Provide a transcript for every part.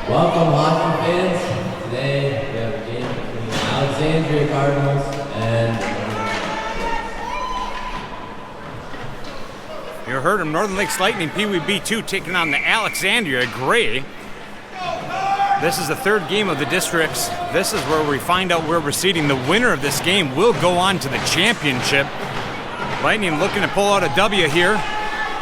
Welcome, hockey fans. Today we have a game between the Alexandria Cardinals and you heard him, Northern Lakes Lightning, Pee Wee B2 taking on the Alexandria Grey. This is the third game of the districts. This is where we find out where we're seeding. The winner of this game will go on to the championship. Lightning looking to pull out a W here.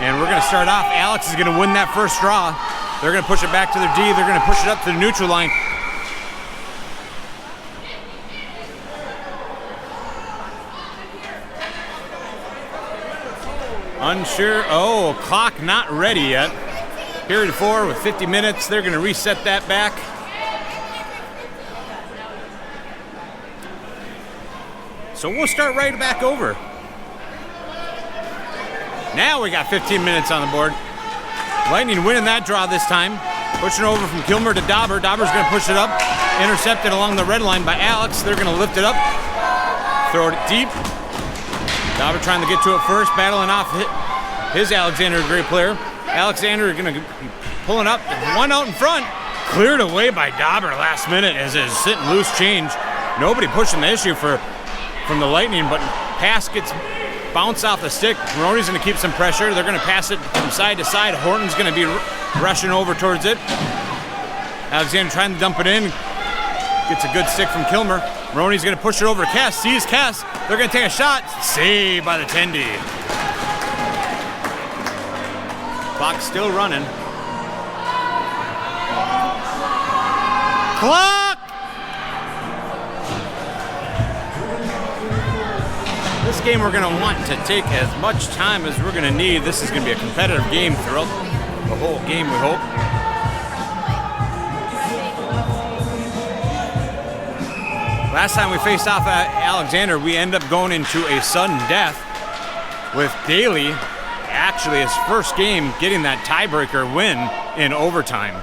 And we're going to start off. Alex is going to win that first draw. They're going to push it back to their D. They're going to push it up to the neutral line. Unsure. Oh, clock not ready yet. Period 4 with 50 minutes. They're going to reset that back. So we'll start right back over. Now we got 15 minutes on the board. Lightning winning that draw this time. Pushing over from Kilmer to Dauber. Dauber's going to push it up. Intercepted along the red line by Alex. They're going to lift it up. Throw it deep. Dauber trying to get to it first. Battling off his Alexandria Grey player. Alexandria going to be pulling up. One out in front. Cleared away by Dauber last minute as is sitting loose change. Nobody pushing the issue from the Lightning, but pass gets bounced off the stick. Maroney's going to keep some pressure. They're going to pass it from side to side. Horton's going to be rushing over towards it. Alexander trying to dump it in. Gets a good stick from Kilmer. Maroney's going to push it over to Kes. Sees Kes. They're going to take a shot. Saved by the Tendy. Clock's still running. Clock! This game we're going to want to take as much time as we're going to need. This is going to be a competitive game throughout the whole game, we hope. Last time we faced off at Alexander, we end up going into a sudden death with Daley, actually his first game, getting that tiebreaker win in overtime.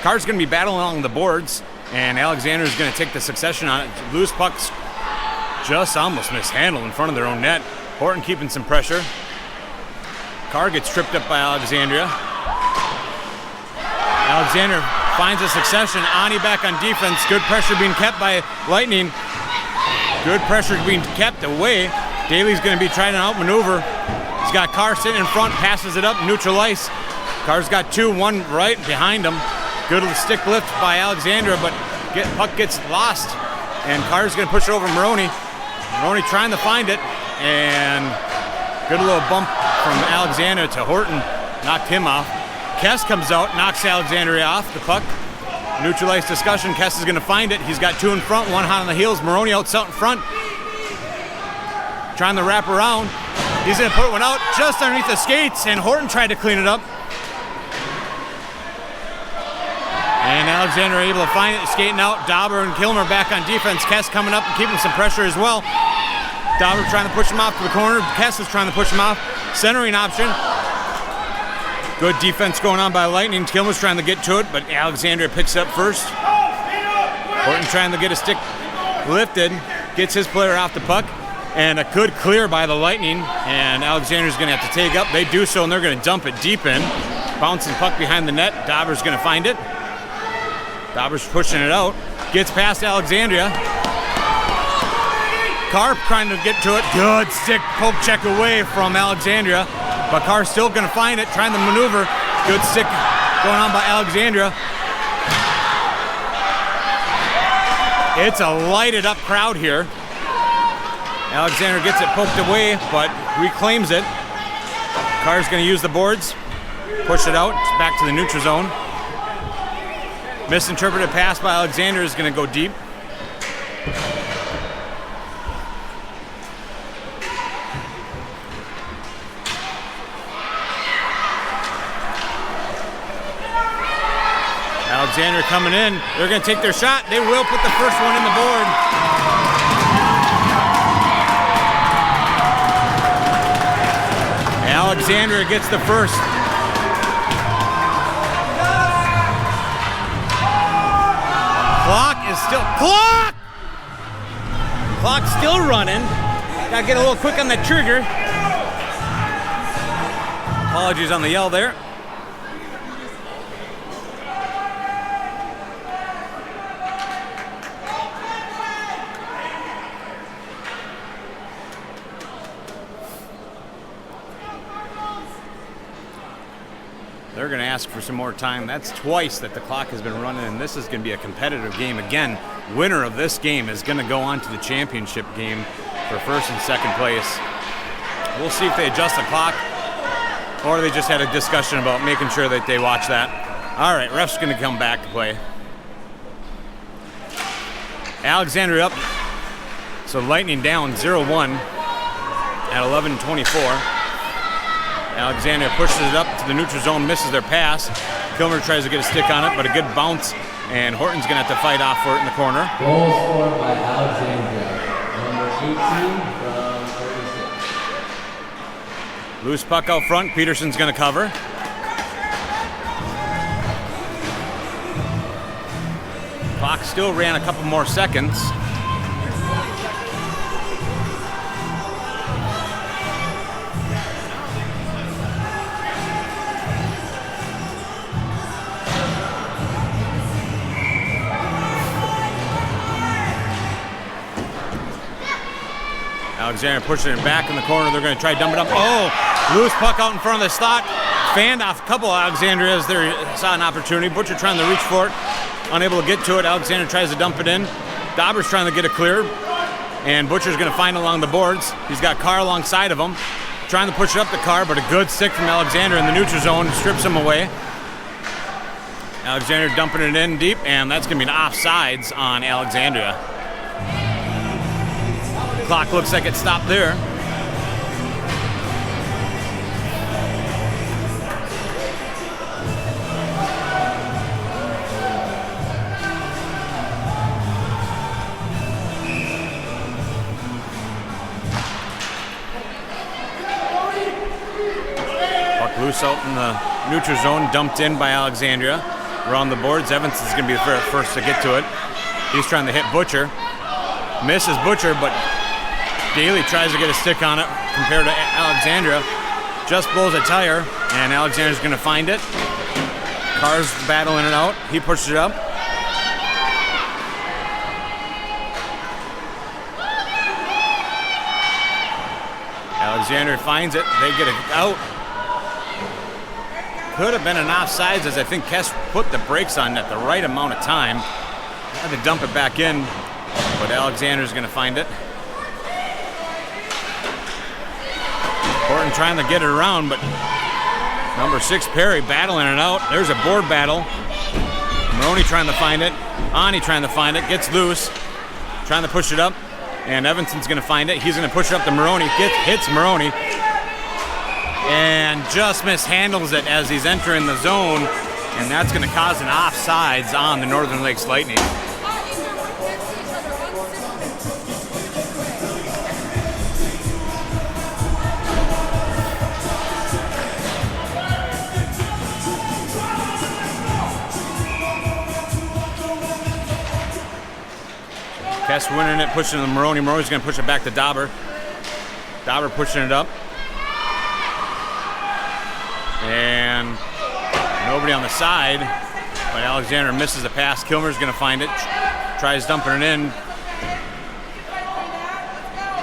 Carr's going to be battling along the boards, and Alexander's going to take the succession on it. Loose pucks just almost mishandled in front of their own net. Horton keeping some pressure. Carr gets tripped up by Alexandria. Alexander finds a succession. Ani back on defense. Good pressure being kept by Lightning. Good pressure being kept away. Daley's going to be trying to outmaneuver. He's got Carr sitting in front, passes it up, neutral ice. Carr's got two, one right behind him. Good stick lift by Alexandria, but puck gets lost. And Carr's going to push it over Maroney. Maroney trying to find it, and good little bump from Alexandria to Horton. Knocked him off. Kes comes out, knocks Alexandria off the puck. Neutral ice discussion. Kes is going to find it. He's got two in front, one hot on the heels. Maroney out in front. Trying to wrap around. He's going to put one out just underneath the skates, and Horton tried to clean it up. And Alexander able to find it, skating out. Dauber and Kilmer back on defense. Kes coming up and keeping some pressure as well. Dauber trying to push him off to the corner. Kes is trying to push him off. Centering option. Good defense going on by Lightning. Kilmer's trying to get to it, but Alexandria picks it up first. Horton trying to get a stick lifted. Gets his player off the puck. And a good clear by the Lightning. And Alexandria's going to have to take up. They do so, and they're going to dump it deep in. Bouncing puck behind the net. Dauber's going to find it. Dauber's pushing it out. Gets past Alexandria. Carr trying to get to it. Good stick poke check away from Alexandria. But Carr's still going to find it, trying to maneuver. Good stick going on by Alexandria. It's a lighted up crowd here. Alexandria gets it poked away, but reclaims it. Carr's going to use the boards. Push it out. It's back to the neutral zone. Misinterpreted pass by Alexander is going to go deep. Alexander coming in. They're going to take their shot. They will put the first one in the board. Alexander gets the first. Clock is still, Clock's still running. Gotta get a little quick on that trigger. Apologies on the yell there. They're going to ask for some more time. That's twice that the clock has been running, and this is going to be a competitive game. Again, winner of this game is going to go on to the championship game for first and second place. We'll see if they adjust the clock or they just had a discussion about making sure that they watch that. All right, ref's going to come back to play. Alexandria up. So Lightning down 0-1 at 11:24. Alexandria pushes it up to the neutral zone, misses their pass. Kilmer tries to get a stick on it, but a good bounce, and Horton's going to have to fight off for it in the corner. Goal scored by Alexandria, number 18 from 36. Loose puck out front. Piersen's going to cover. Clock still ran a couple more seconds. Alexandria pushing it back in the corner. They're going to try to dump it up. Oh, loose puck out in front of the slot. Fanned off a couple of Alexandrias. They saw an opportunity. Butcher trying to reach for it. Unable to get to it. Alexandria tries to dump it in. Dauber's trying to get it clear. And Butcher's going to find it along the boards. He's got Carr alongside of him. Trying to push it up the Carr, but a good stick from Alexandria in the neutral zone. Strips him away. Alexandria dumping it in deep, and that's going to be an offsides on Alexandria. Clock looks like it stopped there. Puck loose out in the neutral zone, dumped in by Alexandria. Around the boards, Evanson's going to be the first to get to it. He's trying to hit Butcher. Misses Butcher, but Daley tries to get a stick on it compared to Alexandria. Just blows a tire, and Alexandria's going to find it. Carr's battling it out. He pushes it up. Alexandria finds it. They get it out. Could have been an offsides, as I think Kes put the brakes on at the right amount of time. Had to dump it back in, but Alexandria's going to find it. Horton trying to get it around, but number 6, Perry, battling it out. There's a board battle. Maroney trying to find it. Ani trying to find it. Gets loose. Trying to push it up. And Evanson's going to find it. He's going to push it up to Maroney. Hits Maroney. And just mishandles it as he's entering the zone. And that's going to cause an offsides on the Northern Lakes Lightning. Kes winning it, pushing to Maroney. Maroney's going to push it back to Dauber. Dauber pushing it up. And nobody on the side, but Alexandria misses the pass. Kilmer's going to find it. Tries dumping it in.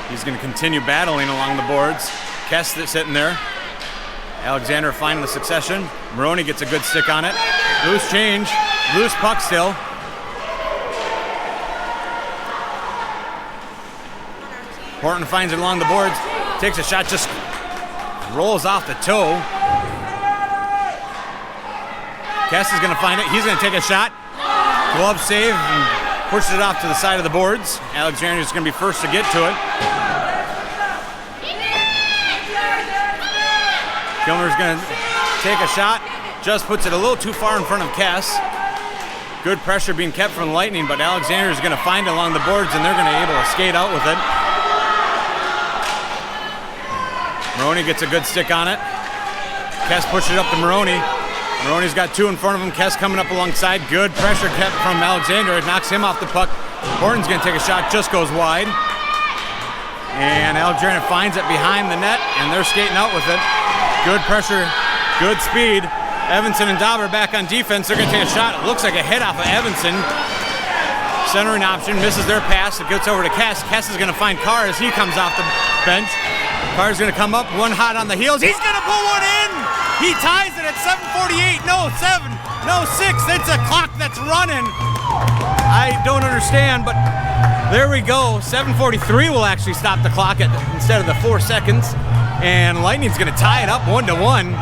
He's going to continue battling along the boards. Kes that's sitting there. Alexandria finding the succession. Maroney gets a good stick on it. Loose change. Loose puck still. Horton finds it along the boards, takes a shot, just rolls off the toe. Kes is going to find it. He's going to take a shot. Glove save and pushes it off to the side of the boards. Alexandria's going to be first to get to it. Kilmer's going to take a shot, just puts it a little too far in front of Kes. Good pressure being kept from Lightning, but Alexandria's going to find it along the boards, and they're going to be able to skate out with it. Maroney gets a good stick on it. Kes pushes it up to Maroney. Maroney's got 2 in front of him. Kes coming up alongside. Good pressure kept from Alexandria. It knocks him off the puck. Horton's going to take a shot. Just goes wide. And Alexandria finds it behind the net, and they're skating out with it. Good pressure. Good speed. Evanson and Dauber back on defense. They're going to take a shot. It looks like a hit off of Evanson. Centering option. Misses their pass. It gets over to Kes. Kes is going to find Carr as he comes off the bench. Carr's going to come up, one hot on the heels. He's going to pull one in. He ties it at 7:48. No, 7. No, 6. It's a clock that's running. I don't understand, but there we go. 7:43 will actually stop the clock instead of the 4 seconds. And Lightning's going to tie it up 1-1.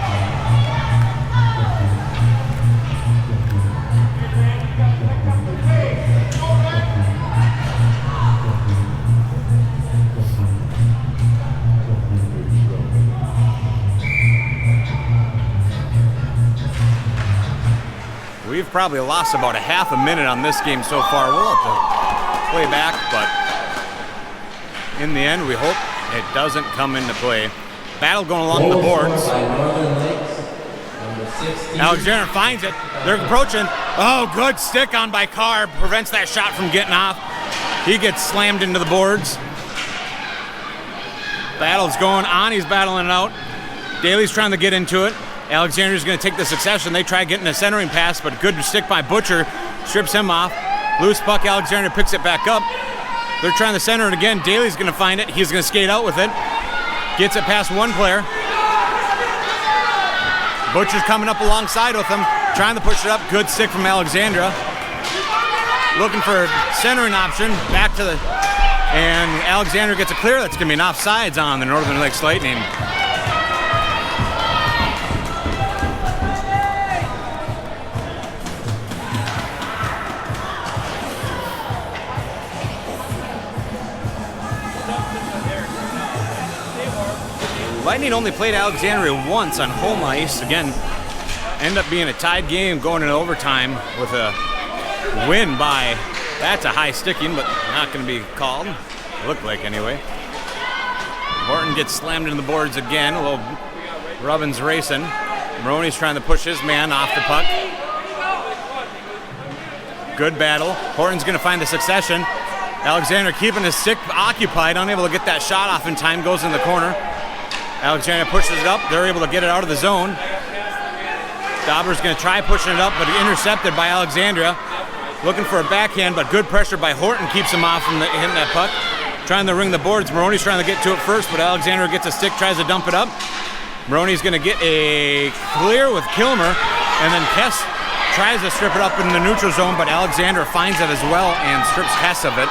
We've probably lost about a half a minute on this game so far. We'll have to play back, but in the end, we hope it doesn't come into play. Battle going along the boards. Alexandria finds it. They're approaching. Oh, good stick on by Carr. Prevents that shot from getting off. He gets slammed into the boards. Battle's going on. He's battling it out. Daley's trying to get into it. Alexandria's going to take the succession. They try getting a centering pass, but good stick by Butcher. Strips him off. Loose puck. Alexandria picks it back up. They're trying to center it again. Daley's going to find it. He's going to skate out with it. Gets it past one player. Butcher's coming up alongside with him. Trying to push it up. Good stick from Alexandria. Looking for a centering option. Back to the... And Alexandria gets a clear. That's going to be an offsides on the Northern Lakes Lightning. Lightning only played Alexandria once on home ice. Again, end up being a tied game going into overtime with a win by, that's a high sticking, but not going to be called. Looked like anyway. Morton gets slammed into the boards again. A little Rubbins racing. Maroney's trying to push his man off the puck. Good battle. Horton's going to find the succession. Alexandria keeping his stick occupied, unable to get that shot off in time, goes in the corner. Alexandria pushes it up. They're able to get it out of the zone. Dauber's going to try pushing it up, but intercepted by Alexandria. Looking for a backhand, but good pressure by Horton keeps him off from hitting that puck. Trying to ring the boards. Maroney's trying to get to it first, but Alexandria gets a stick, tries to dump it up. Maroney's going to get a clear with Kilmer, and then Kes tries to strip it up in the neutral zone, but Alexandria finds it as well and strips Kes of it.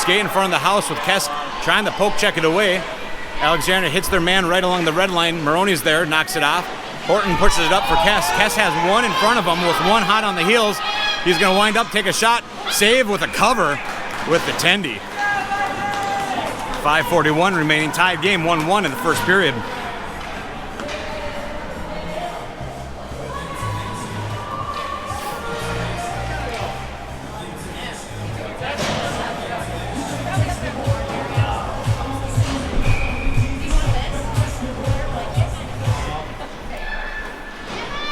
Skate in front of the house with Kes trying to poke check it away. Alexandria hits their man right along the red line. Maroney's there, knocks it off. Horton pushes it up for Kes. Kes has one in front of him with one hot on the heels. He's going to wind up, take a shot, save with a cover with the tendy. 5:41 remaining, tied game 1-1 in the first period.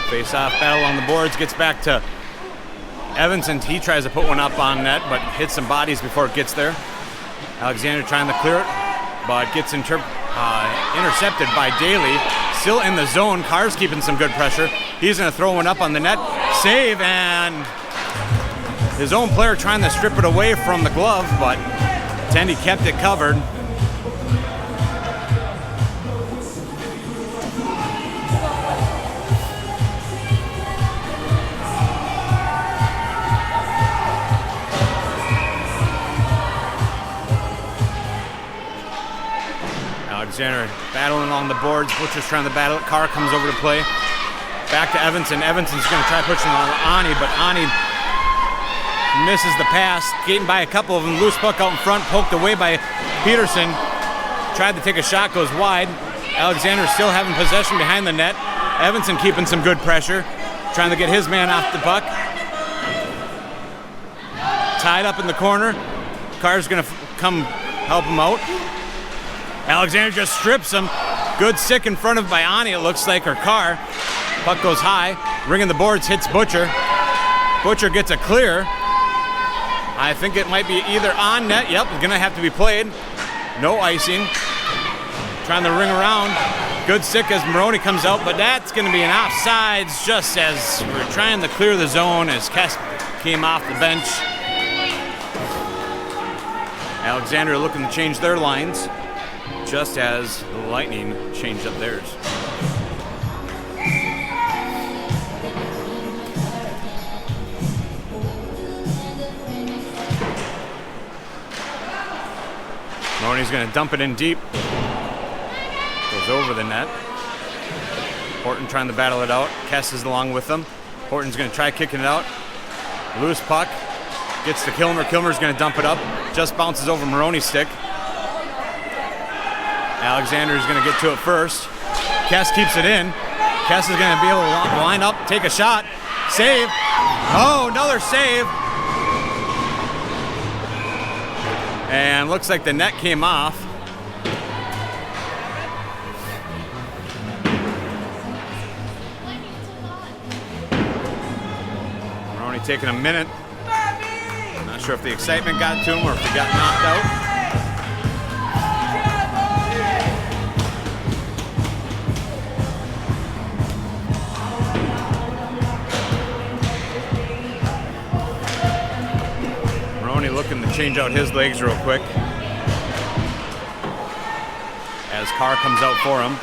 Face-off battle on the boards, gets back to Evanson. He tries to put one up on net, but hits some bodies before it gets there. Alexandria trying to clear it, but gets intercepted by Daley. Still in the zone. Carr's keeping some good pressure. He's going to throw one up on the net. Save, and his own player trying to strip it away from the glove, but Tendy kept it covered. Alexandria battling along the boards. Butcher's trying to battle it. Carr comes over to play. Back to Evanson. Evanson's going to try pushing on Ani, but Ani misses the pass. Skating by a couple of them. Loose puck out in front, poked away by Piersen. Tried to take a shot, goes wide. Alexandria still having possession behind the net. Evanson keeping some good pressure. Trying to get his man off the puck. Tied up in the corner. Carr's going to come help him out. Alexandria just strips him. Good stick in front of by Ani, it looks like, or Carr. Puck goes high. Ringing the boards, hits Butcher. Butcher gets a clear. I think it might be either on net. Yep, it's going to have to be played. No icing. Trying to ring around. Good stick as Maroney comes out, but that's going to be an offsides just as we're trying to clear the zone as Kes came off the bench. Alexandria looking to change their lines, just as the Lightning changed up theirs. Maroney's going to dump it in deep. Goes over the net. Horton trying to battle it out. Kes is along with them. Horton's going to try kicking it out. Loose puck. Gets to Kilmer. Kilmer's going to dump it up. Just bounces over Maroney's stick. Alexander's going to get to it first. Kes keeps it in. Kes is going to be able to line up, take a shot. Save. Oh, another save. And looks like the net came off. Maroney taking a minute. Not sure if the excitement got to him or if he got knocked out. Looking to change out his legs real quick as Carr comes out for him.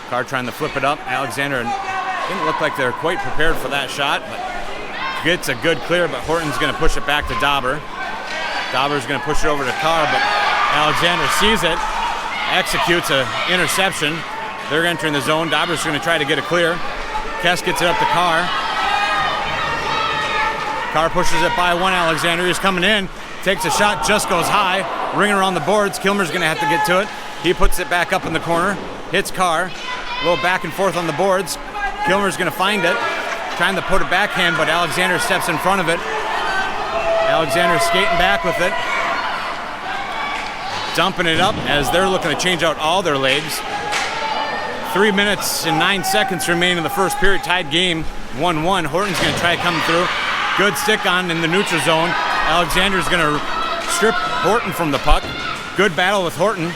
Carr trying to flip it up. Alexander didn't look like they're quite prepared for that shot, but gets a good clear, but Horton's going to push it back to Dauber. Dauber's going to push it over to Carr, but Alexander sees it, executes an interception. They're entering the zone. Dauber's going to try to get a clear. Kes gets it up to Carr. Carr pushes it by one. Alexander is coming in, takes a shot, just goes high, ring around the boards. Kilmer's going to have to get to it. He puts it back up in the corner, hits Carr, a little back and forth on the boards. Kilmer's going to find it, trying to put it backhand, but Alexander steps in front of it. Alexander skating back with it, dumping it up as they're looking to change out all their legs. 3 minutes and 9 seconds remain in the first period, tied game 1-1. Horton's going to try coming through. Good stick on in the neutral zone. Alexander's going to strip Horton from the puck. Good battle with Horton.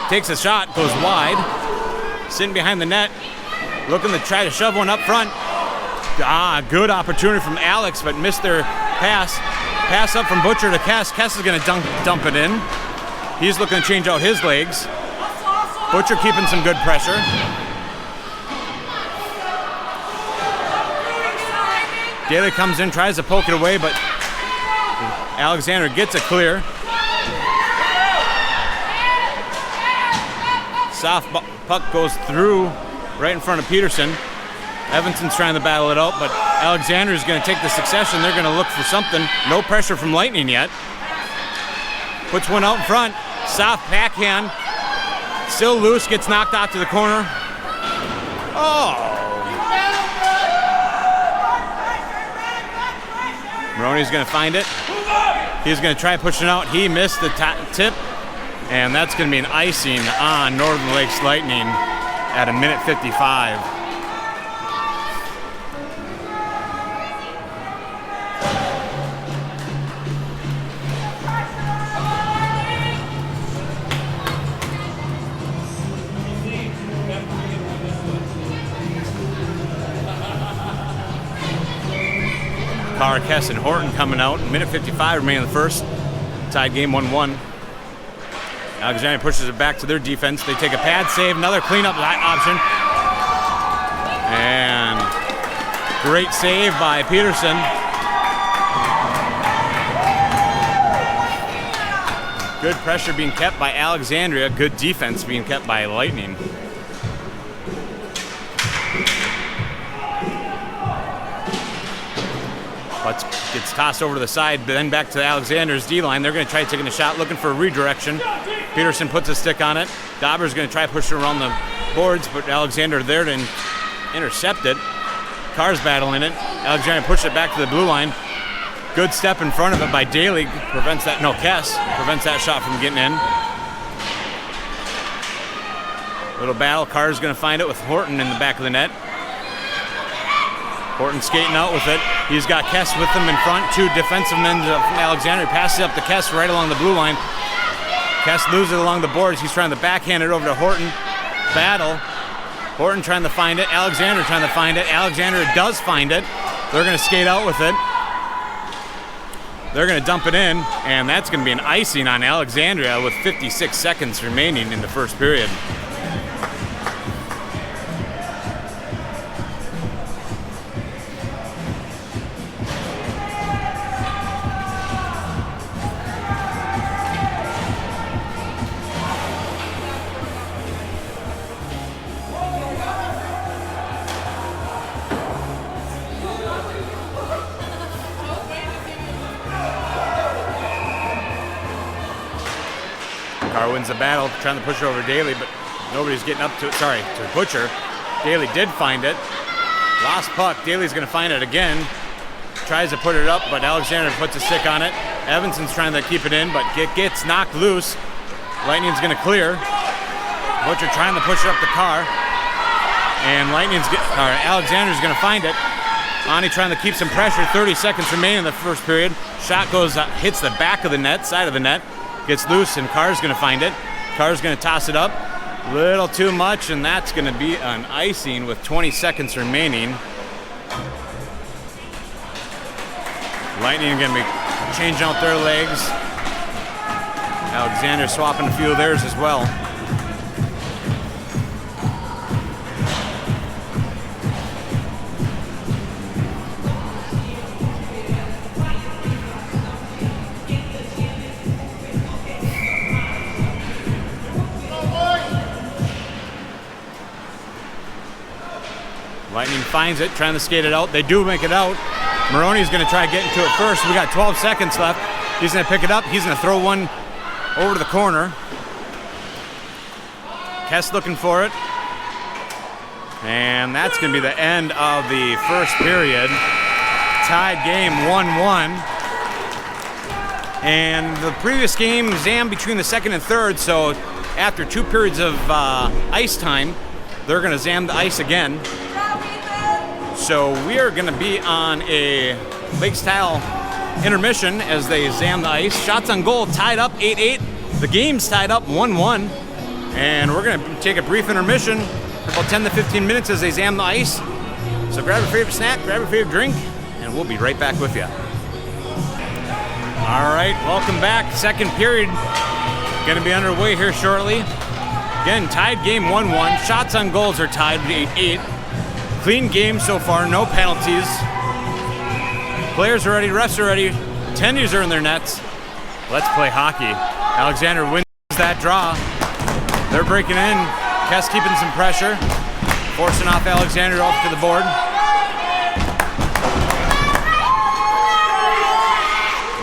Takes a shot, goes wide. Sitting behind the net, looking to try to shove one up front. Good opportunity from Alex, but missed their pass. Pass up from Butcher to Kes. Kes is going to dump it in. He's looking to change out his legs. Butcher keeping some good pressure. Daley comes in, tries to poke it away, but Alexander gets it clear. Soft puck goes through right in front of Piersen. Evanson's trying to battle it out, but Alexander's going to take the succession. They're going to look for something. No pressure from Lightning yet. Puts one out in front. Soft backhand. Still loose, gets knocked out to the corner. Oh! Maroney's going to find it. He's going to try pushing out. He missed the tip, and that's going to be an icing on Northern Lakes Lightning at 1:55. Carr, Kes, and Horton coming out. 1:55 remaining in the first. Tied game 1-1. Alexandria pushes it back to their defense. They take a pad save, another cleanup option. And great save by Piersen. Good pressure being kept by Alexandria. Good defense being kept by Lightning. But gets tossed over to the side, but then back to Alexander's D-line. They're going to try taking a shot, looking for a redirection. Piersen puts a stick on it. Dauber's going to try pushing around the boards, but Alexander there to intercept it. Carr's battling it. Alexander pushes it back to the blue line. Good step in front of it by Daley. Kes prevents that shot from getting in. Little battle. Carr's going to find it with Horton in the back of the net. Horton skating out with it. He's got Kes with him in front. Two defensive men from Alexandria. Passes it up to Kes right along the blue line. Kes loses it along the boards. He's trying to backhand it over to Horton. Battle. Horton trying to find it. Alexander trying to find it. Alexander does find it. They're going to skate out with it. They're going to dump it in, and that's going to be an icing on Alexandria with 56 seconds remaining in the first period. Carr wins the battle, trying to push it over Daley, but nobody's getting up to it. Sorry, to Butcher. Daley did find it. Lost puck. Daley's going to find it again. Tries to put it up, but Alexandria puts a stick on it. Evanson's trying to keep it in, but gets knocked loose. Lightning's going to clear. Butcher trying to push it up to Carr. And Alexandria's going to find it. Ani trying to keep some pressure. 30 seconds remaining in the first period. Shot goes, hits the back of the net, side of the net. Gets loose, and Carr's going to find it. Carr's going to toss it up. Little too much, and that's going to be an icing with 20 seconds remaining. Lightning going to be changing out their legs. Alexandria swapping a few of theirs as well. Lightning finds it, trying to skate it out. They do make it out. Maroney's going to try to get into it first. We got 12 seconds left. He's going to pick it up. He's going to throw one over to the corner. Kes looking for it. And that's going to be the end of the first period. Tied game 1-1. And the previous game jammed between the second and third, so after 2 periods of ice time, they're going to jam the ice again. So we are going to be on a Lake-style intermission as they jam the ice. Shots on goal tied up 8-8. The game's tied up 1-1. And we're going to take a brief intermission for about 10 to 15 minutes as they jam the ice. So grab your favorite snack, grab your favorite drink, and we'll be right back with you. All right, welcome back. Second period going to be underway here shortly. Again, tied game 1-1. Shots on goals are tied 8-8. Clean game so far, no penalties. Players are ready, refs are ready, attendees are in their nets. Let's play hockey. Alexandria wins that draw. They're breaking in. Kes keeping some pressure, forcing off Alexandria off to the board.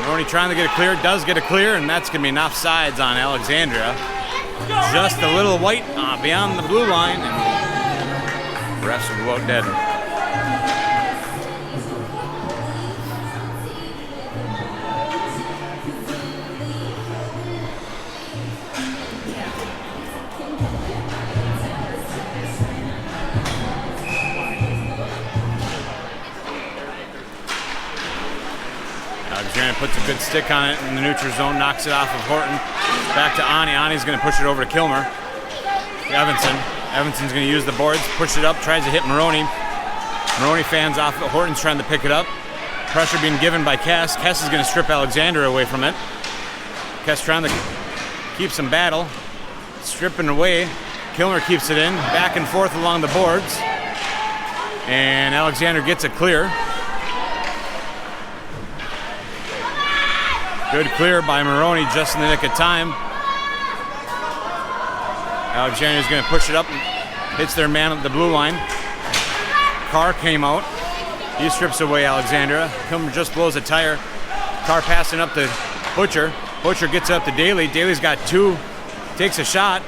Maroney trying to get it clear, does get it clear, and that's going to be an offsides on Alexandria. Just a little white beyond the blue line, and refs will go out dead. Alexandria puts a good stick on it in the neutral zone, knocks it off of Horton. Back to Ani. Ani's going to push it over to Kilmer. Evanson. Evanson's going to use the boards, push it up, tries to hit Maroney. Maroney fans off. Horton's trying to pick it up. Pressure being given by Kes. Kes is going to strip Alexandria away from it. Kes trying to keep some battle. Stripping away. Kilmer keeps it in. Back and forth along the boards. And Alexandria gets it clear. Good clear by Maroney just in the nick of time. Alexandria's going to push it up and hits their man at the blue line. Carr came out. He strips away Alexandria. Kilmer just blows a tire. Carr passing up to Butcher. Butcher gets up to Daley. Daley's got 2. Takes a shot.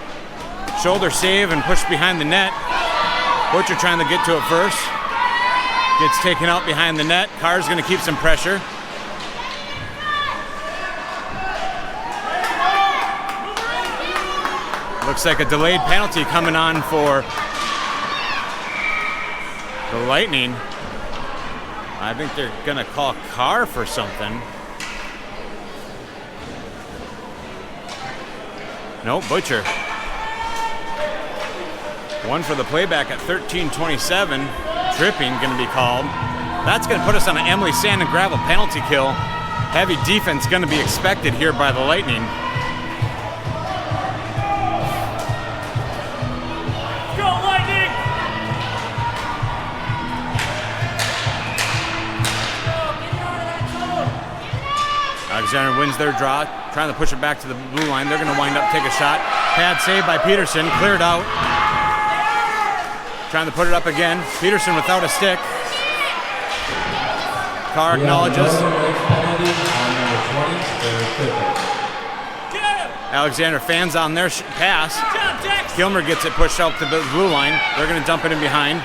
Shoulder save and pushed behind the net. Butcher trying to get to it first. Gets taken out behind the net. Carr's going to keep some pressure. Looks like a delayed penalty coming on for the Lightning. I think they're going to call Carr for something. No, Butcher. 1 for the playback at 13:27. Tripping going to be called. That's going to put us on an Emily Sand and Gravel penalty kill. Heavy defense going to be expected here by the Lightning. Alexandria wins their draw, trying to push it back to the blue line. They're going to wind up, take a shot. Pad save by Piersen, cleared out. Trying to put it up again. Piersen without a stick. Carr acknowledges. Alexander fans on their pass. Kilmer gets it pushed out to the blue line. They're going to dump it in behind.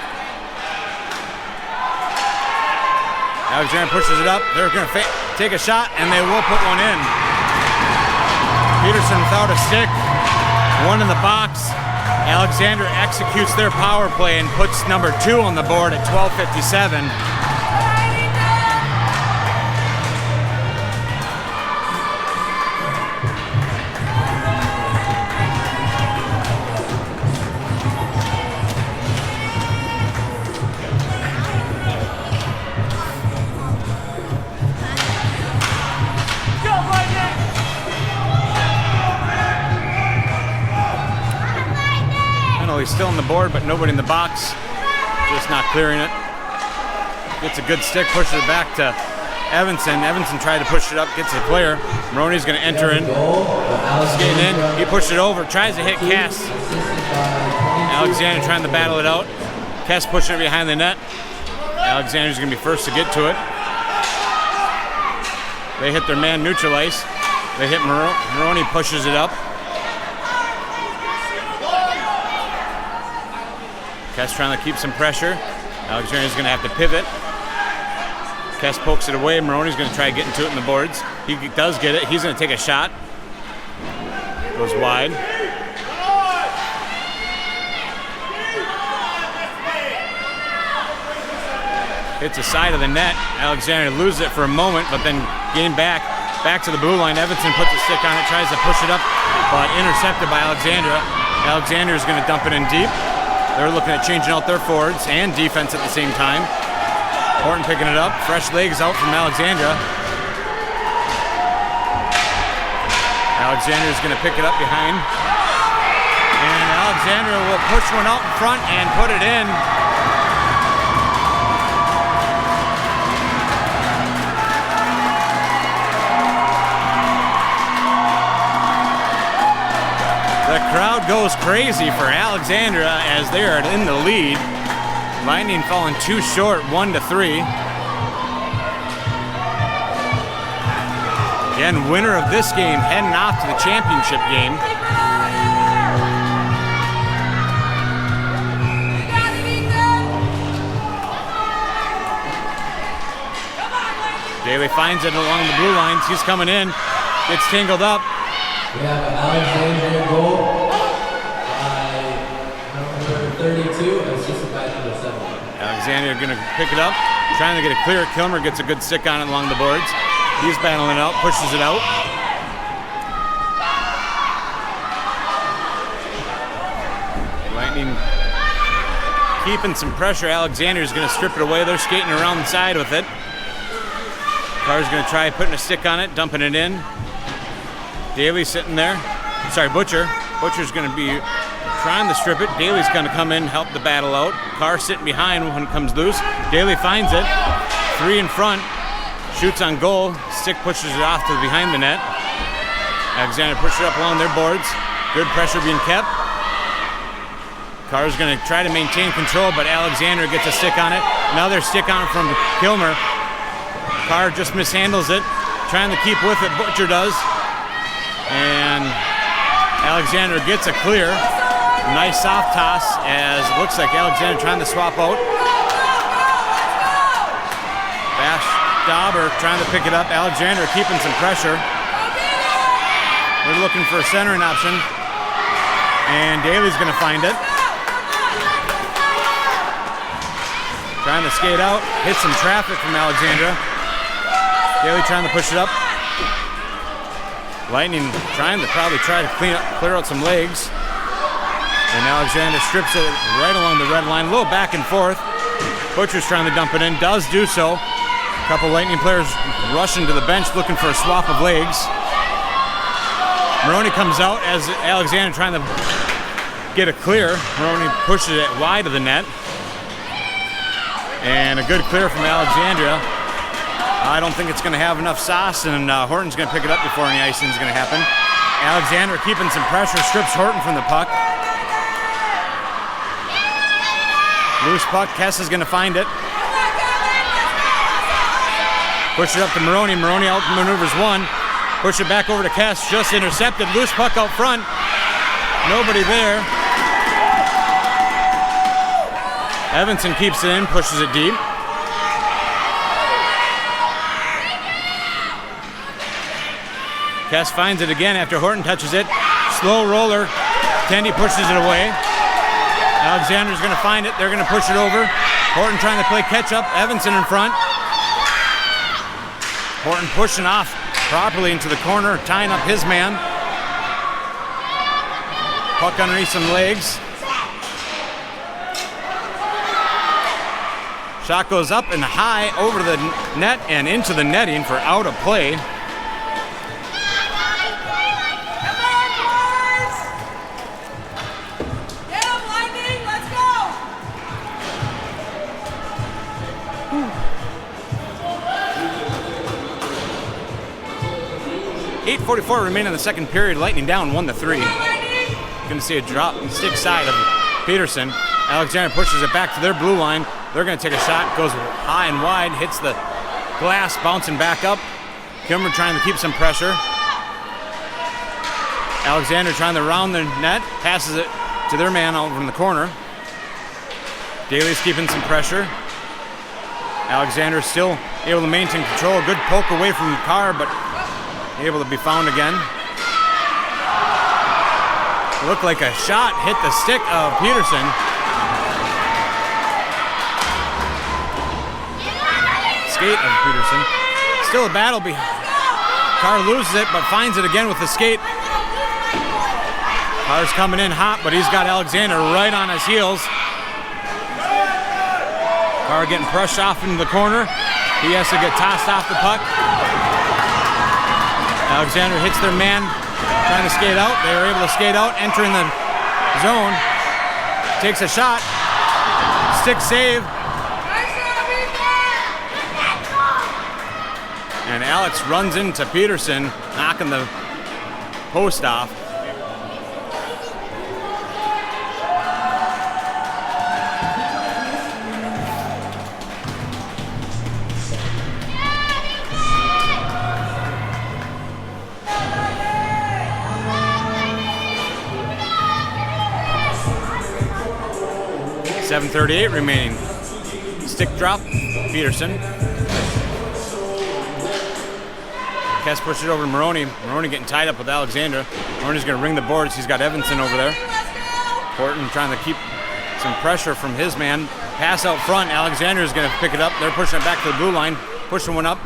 Alexander pushes it up. They're going to take a shot, and they will put one in. Piersen without a stick. One in the box. Alexander executes their power play and puts number 2 on the board at 12:57. He's still on the board, but nobody in the box. Just not clearing it. Gets a good stick, pushes it back to Evanson. Evanson tried to push it up, gets the clear. Maroney's going to enter in. Skating in. He pushed it over, tries to hit Kes. Alexander trying to battle it out. Kes pushing it behind the net. Alexander's going to be first to get to it. They hit their man neutral ice. They hit Maroney, pushes it up. Kes trying to keep some pressure. Alexandria's going to have to pivot. Kes pokes it away. Maroney's going to try to get into it in the boards. He does get it. He's going to take a shot. Goes wide. Hits the side of the net. Alexandria loses it for a moment, but then getting back to the blue line. Evanson puts a stick on it, tries to push it up, but intercepted by Alexandria. Alexandria's going to dump it in deep. They're looking at changing out their forwards and defense at the same time. Horton picking it up. Fresh legs out from Alexandria. Alexandria's going to pick it up behind. And Alexandria will push one out in front and put it in. The crowd goes crazy for Alexandria as they are in the lead. Lightning falling too short, 1-3. Again, winner of this game heading off to the championship game. Daley finds it along the blue lines. He's coming in, gets tangled up. We have Alexandria goal by number 32, assisted by number 7. Alexandria going to pick it up, trying to get a clear. Kilmer gets a good stick on it along the boards. He's battling it out, pushes it out. Lightning keeping some pressure. Alexandria's going to strip it away. They're skating around the side with it. Carr's going to try putting a stick on it, dumping it in. Daley's sitting there. Sorry, Butcher. Butcher's going to be trying to strip it. Daley's going to come in, help the battle out. Carr sitting behind when it comes loose. Daley finds it. 3 in front. Shoots on goal. Stick pushes it off to behind the net. Alexander pushes it up along their boards. Good pressure being kept. Carr's going to try to maintain control, but Alexander gets a stick on it. Another stick on it from Kilmer. Carr just mishandles it. Trying to keep with it, Butcher does. And Alexander gets a clear. Nice soft toss as it looks like Alexander trying to swap out. Bash Dauber trying to pick it up. Alexander keeping some pressure. They're looking for a centering option. And Daley's going to find it. Trying to skate out. Hit some traffic from Alexandria. Daley trying to push it up. Lightning trying to clear out some legs. And Alexander strips it right along the red line. A little back and forth. Butcher's trying to dump it in. Does do so. A couple Lightning players rushing to the bench looking for a swap of legs. Maroney comes out as Alexander trying to get a clear. Maroney pushes it wide of the net. And a good clear from Alexandria. I don't think it's going to have enough sauce, and Horton's going to pick it up before any icing is going to happen. Alexander keeping some pressure, strips Horton from the puck. Loose puck, Kes is going to find it. Push it up to Maroney. Maroney out maneuvers one. Push it back over to Kes, just intercepted. Loose puck out front. Nobody there. Evanson keeps it in, pushes it deep. Kes finds it again after Horton touches it. Slow roller. Tendy pushes it away. Alexander's going to find it. They're going to push it over. Horton trying to play catch up. Evanson in front. Horton pushing off properly into the corner, tying up his man. Puck underneath some legs. Shot goes up and high over the net and into the netting for out of play. .8:44 remaining in the second period. Lightning down 1-3. Going to see a drop on the stick side of Piersen. Alexandria pushes it back to their blue line. They're going to take a shot. Goes high and wide. Hits the glass, bouncing back up. Kilmer trying to keep some pressure. Alexander trying to round the net. Passes it to their man over in the corner. Daley's keeping some pressure. Alexander still able to maintain control. A good poke away from Carr, but able to be found again. Looked like a shot hit the stick of Piersen. Skate of Piersen. Still a battle. Carr loses it, but finds it again with the skate. Carr's coming in hot, but he's got Alexander right on his heels. Carr getting pushed off into the corner. He has to get tossed off the puck. Alexander hits their man, trying to skate out. They were able to skate out, entering the zone. Takes a shot. Stick save. And Alex runs into Piersen, knocking the post off. .7:38 remaining. Stick drop, Piersen. Kes pushed it over to Maroney. Maroney getting tied up with Alexander. Maroney's going to ring the boards. He's got Evanson over there. Horton trying to keep some pressure from his man. Pass out front. Alexander's going to pick it up. They're pushing it back to the blue line. Pushing one up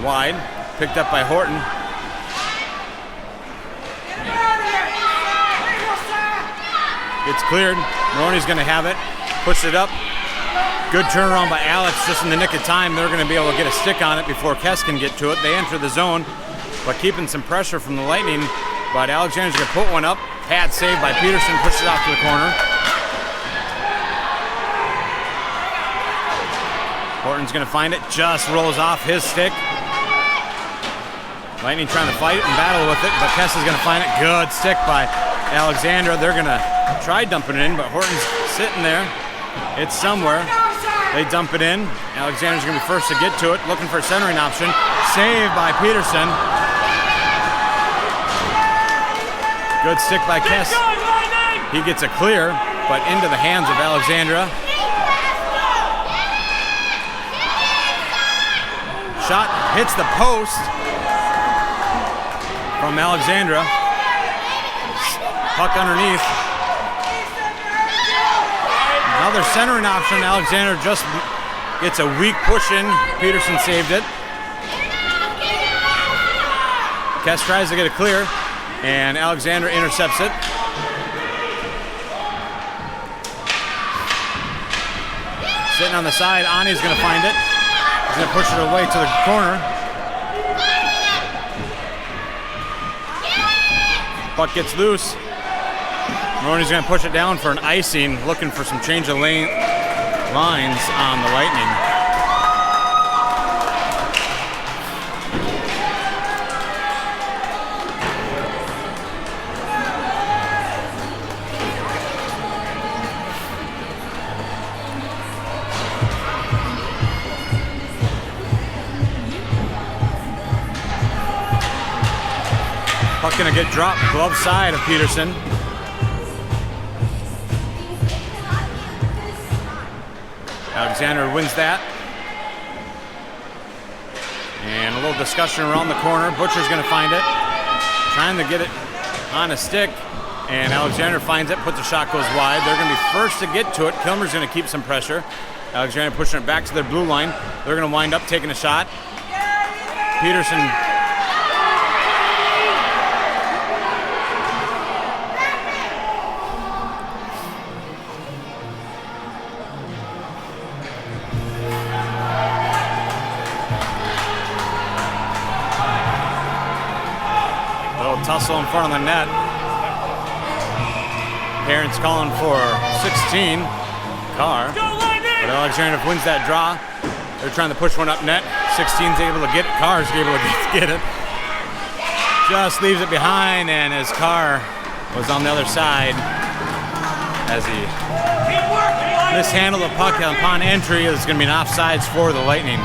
wide. Picked up by Horton. It's cleared. Maroney's going to have it. Pushed it up. Good turnaround by Alex just in the nick of time. They're going to be able to get a stick on it before Kes can get to it. They enter the zone, but keeping some pressure from the Lightning. But Alexander's going to put one up. Pad saved by Piersen. Pushes it off to the corner. Horton's going to find it. Just rolls off his stick. Lightning trying to fight it and battle with it, but Kes is going to find it. Good stick by Alexandra. They're going to try dumping it in, but Horton's sitting there. It's somewhere. They dump it in. Alexander's going to be first to get to it, looking for a centering option. Saved by Piersen. Good stick by Kes. He gets a clear, but into the hands of Alexandra. Shot hits the post from Alexandra. Puck underneath. Another centering option. Alexander just gets a weak push in. Piersen saved it. Kes tries to get it clear, and Alexander intercepts it. Sitting on the side, Ani's going to find it. He's going to push it away to the corner. Puck gets loose. Maroney's going to push it down for an icing, looking for some change of lines on the Lightning. Puck gonna get dropped, glove side of Piersen. Alexander wins that. And a little discussion around the corner. Butcher's gonna find it. Trying to get it on a stick. And Alexander finds it, puts a shot, goes wide. They're gonna be first to get to it. Kilmer's gonna keep some pressure. Alexander pushing it back to their blue line. They're gonna wind up taking a shot. Piersen tussle in front of the net. Parents calling for 16. Carr. But Alexandria wins that draw. They're trying to push one up net. 16's able to get it. Carr's able to get it. Just leaves it behind, and as Carr was on the other side, as he mishandled the puck upon entry, it's going to be an offsides for the Lightning.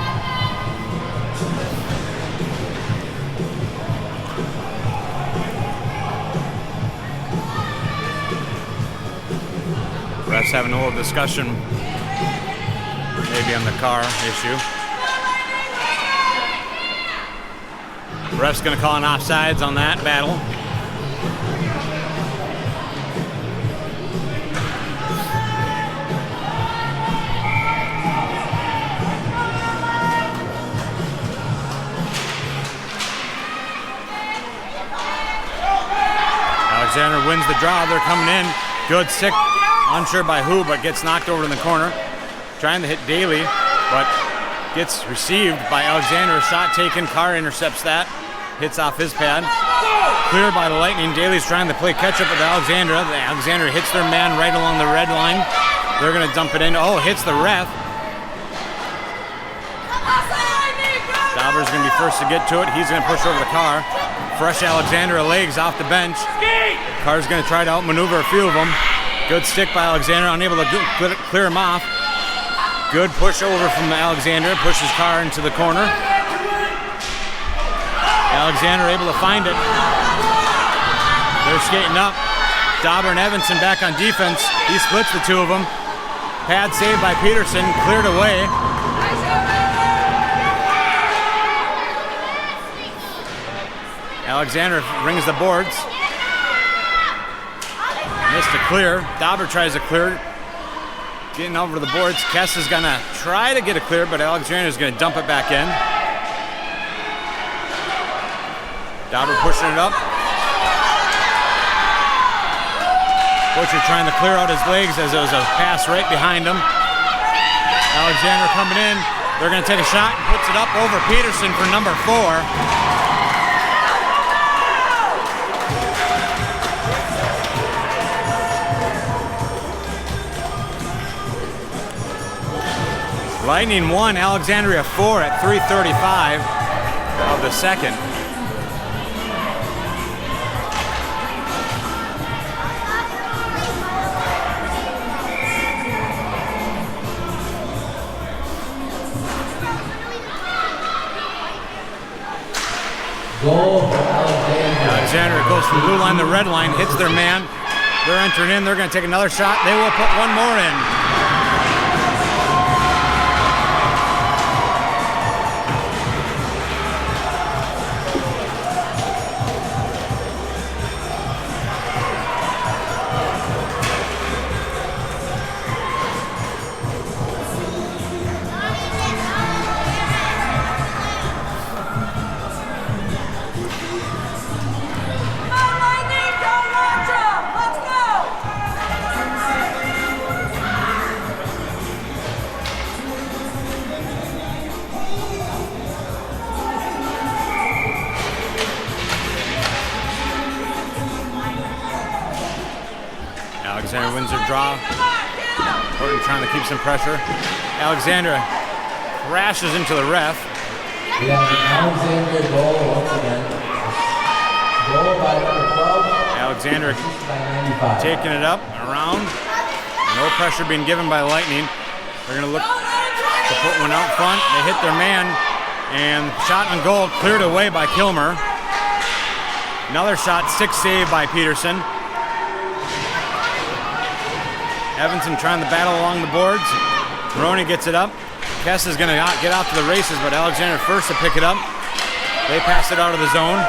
Refs having a little discussion, maybe on the Carr issue. Ref's going to call an offsides on that battle. Alexander wins the draw. They're coming in. Good stick. Unsure by who, but gets knocked over in the corner. Trying to hit Daley, but gets received by Alexander. A shot taken. Carr intercepts that. Hits off his pad. Cleared by the Lightning. Daley's trying to play catch up with Alexandra. Alexander hits their man right along the red line. They're going to dump it in. Oh, hits the ref. Dauber's going to be first to get to it. He's going to push over the Carr. Fresh Alexandra legs off the bench. Carr's going to try to outmaneuver a few of them. Good stick by Alexander, unable to clear him off. Good push over from Alexander, pushes Carr into the corner. Alexander able to find it. They're skating up. Dauber and Evanson back on defense. He splits the two of them. Pad saved by Piersen, cleared away. Alexander rings the boards. Missed a clear. Dauber tries to clear. Getting over the boards. Kes is going to try to get a clear, but Alexander is going to dump it back in. Dauber pushing it up. Butcher trying to clear out his legs as there was a pass right behind him. Alexander coming in. They're going to take a shot and puts it up over Piersen for number 4. Lightning 1, Alexandria 4 at 3:35 of the second. Goal for Alexandria. Alexandria goes from blue line to red line, hits their man. They're entering in. They're going to take another shot. They will put one more in. Alexander wins their draw. Horton trying to keep some pressure. Alexander crashes into the ref. We have an Alexandria goal once again. Goal by number 12. Alexander taking it up, around. No pressure being given by Lightning. They're going to look to put one out front. They hit their man, and shot on goal cleared away by Kilmer. Another shot, stick save by Piersen. Evanson trying to battle along the boards. Maroney gets it up. Kes is going to get out to the races, but Alexander first to pick it up. They pass it out of the zone.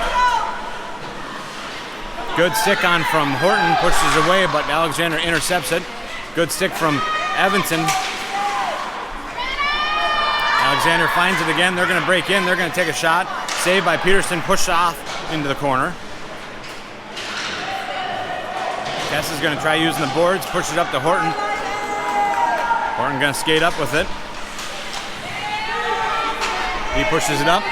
Good stick on from Horton, pushes away, but Alexander intercepts it. Good stick from Evanson. Alexander finds it again. They're going to break in. They're going to take a shot. Saved by Piersen, pushed off into the corner. Kes is going to try using the boards, push it up to Horton. Horton going to skate up with it. He pushes it up.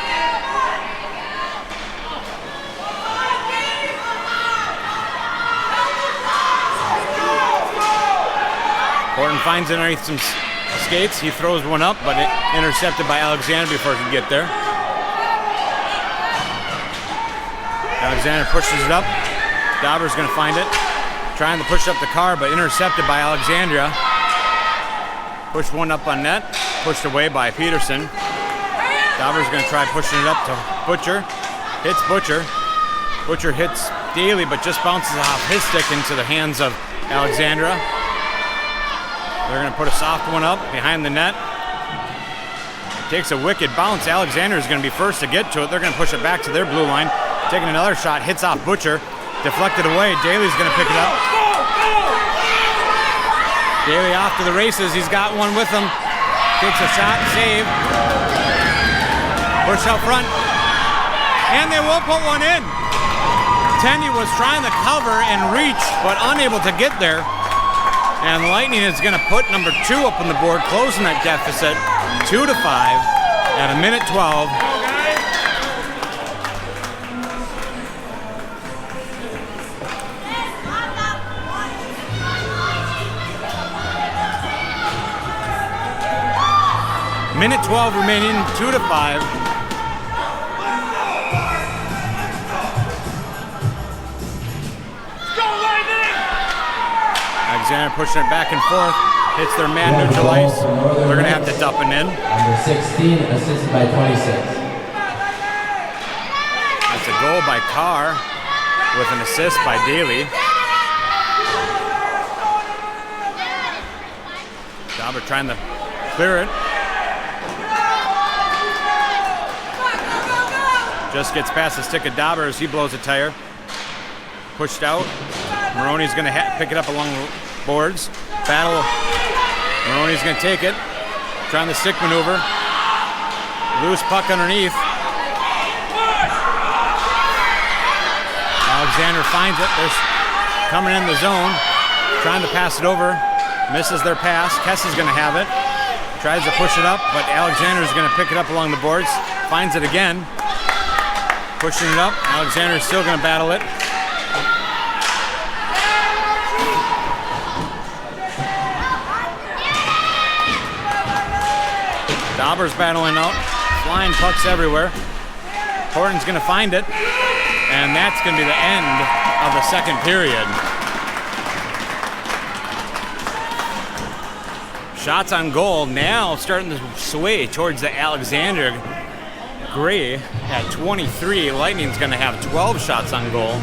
Horton finds it underneath some skates. He throws one up, but it intercepted by Alexander before he could get there. Alexander pushes it up. Dauber's going to find it. Trying to push up the Carr, but intercepted by Alexandria. Pushed one up on net. Pushed away by Piersen. Dauber's going to try pushing it up to Butcher. Hits Butcher. Butcher hits Daley, but just bounces off his stick into the hands of Alexandria. They're going to put a soft one up behind the net. Takes a wicked bounce. Alexander is going to be first to get to it. They're going to push it back to their blue line. Taking another shot, hits off Butcher. Deflected away. Daley's going to pick it up. Daley off to the races. He's got one with him. Takes a shot, save. Push out front. And they will put one in. Tendy was trying to cover and reach, but unable to get there. And Lightning is going to put number 2 up on the board, closing that deficit 2-5 at a minute 12. Minute 12 remaining, 2-5. Alexander pushing it back and forth, hits their man neutral ice. They're going to have to dump it in. Number 16, assisted by 26. That's a goal by Carr with an assist by Daley. Dauber trying to clear it. Just gets past the stick of Dauber as he blows a tire. Pushed out. Maroney's going to pick it up along the boards. Battle. Maroney's going to take it. Trying the stick maneuver. Loose puck underneath. Alexander finds it. They're coming in the zone. Trying to pass it over. Misses their pass. Kes is going to have it. Tries to push it up, but Alexander's going to pick it up along the boards. Finds it again. Pushing it up. Alexander's still going to battle it. Dauber's battling out. Flying pucks everywhere. Horton's going to find it. And that's going to be the end of the second period. Shots on goal now starting to sway towards the Alexandria Grey at 23. Lightning's going to have 12 shots on goal.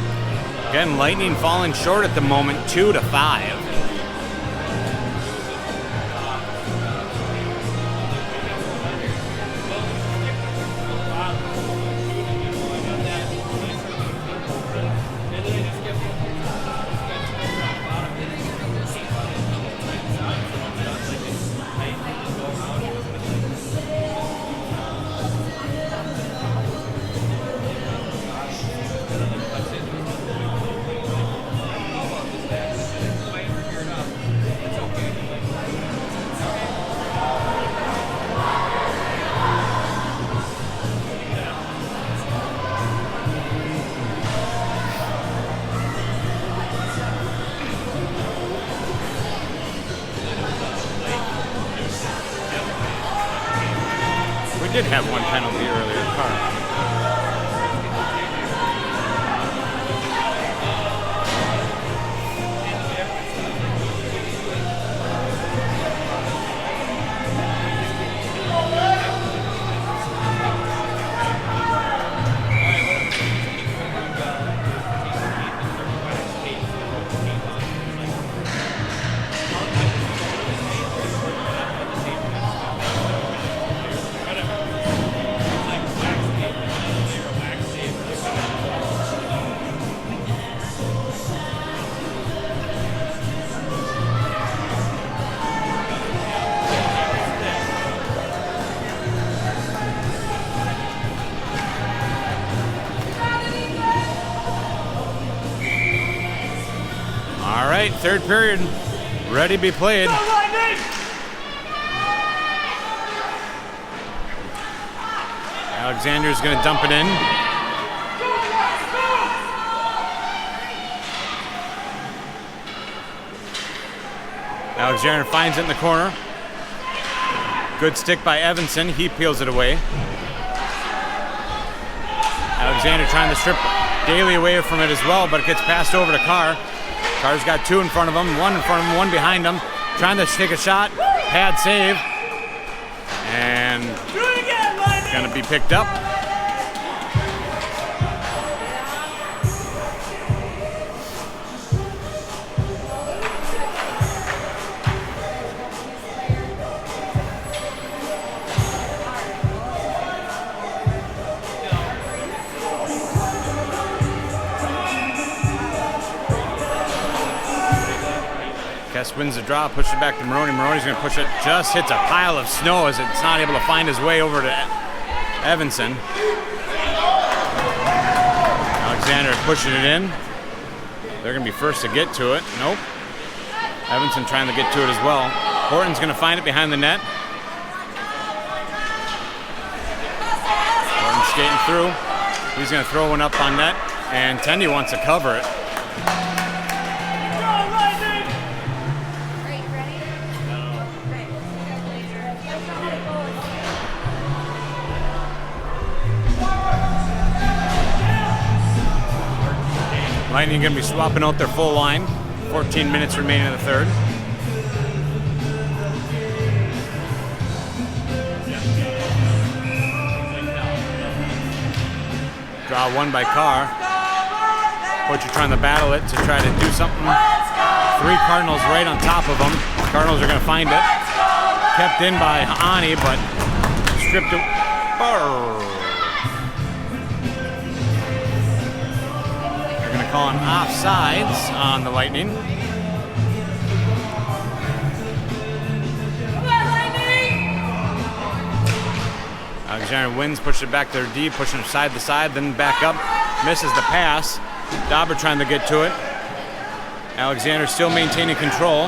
Again, Lightning falling short at the moment, 2-5. Did have one penalty earlier, Carver. third period, ready to be played. Alexander's going to dump it in. Alexander finds it in the corner. Good stick by Evanson. He peels it away. Alexander trying to strip Daley away from it as well, but it gets passed over to Carr. Carr's got two in front of him, one in front of him, one behind him. Trying to take a shot. Pad save. And going to be picked up. Kes wins the draw, pushes it back to Maroney. Maroney's going to push it, just hits a pile of snow as it's not able to find his way over to Evanson. Alexander pushing it in. They're going to be first to get to it. Nope. Evanson trying to get to it as well. Horton's going to find it behind the net. Horton skating through. He's going to throw one up on net, and Tendy wants to cover it. Lightning going to be swapping out their full line. 14 minutes remaining in the third. Draw one by Carr. Butcher trying to battle it to try to do something. Three Cardinals right on top of them. Cardinals are going to find it. Kept in by Ani, but stripped it. On offsides on the Lightning. Alexander wins, pushes it back there deep, pushing it side to side, then back up, misses the pass. Dauber trying to get to it. Alexander still maintaining control.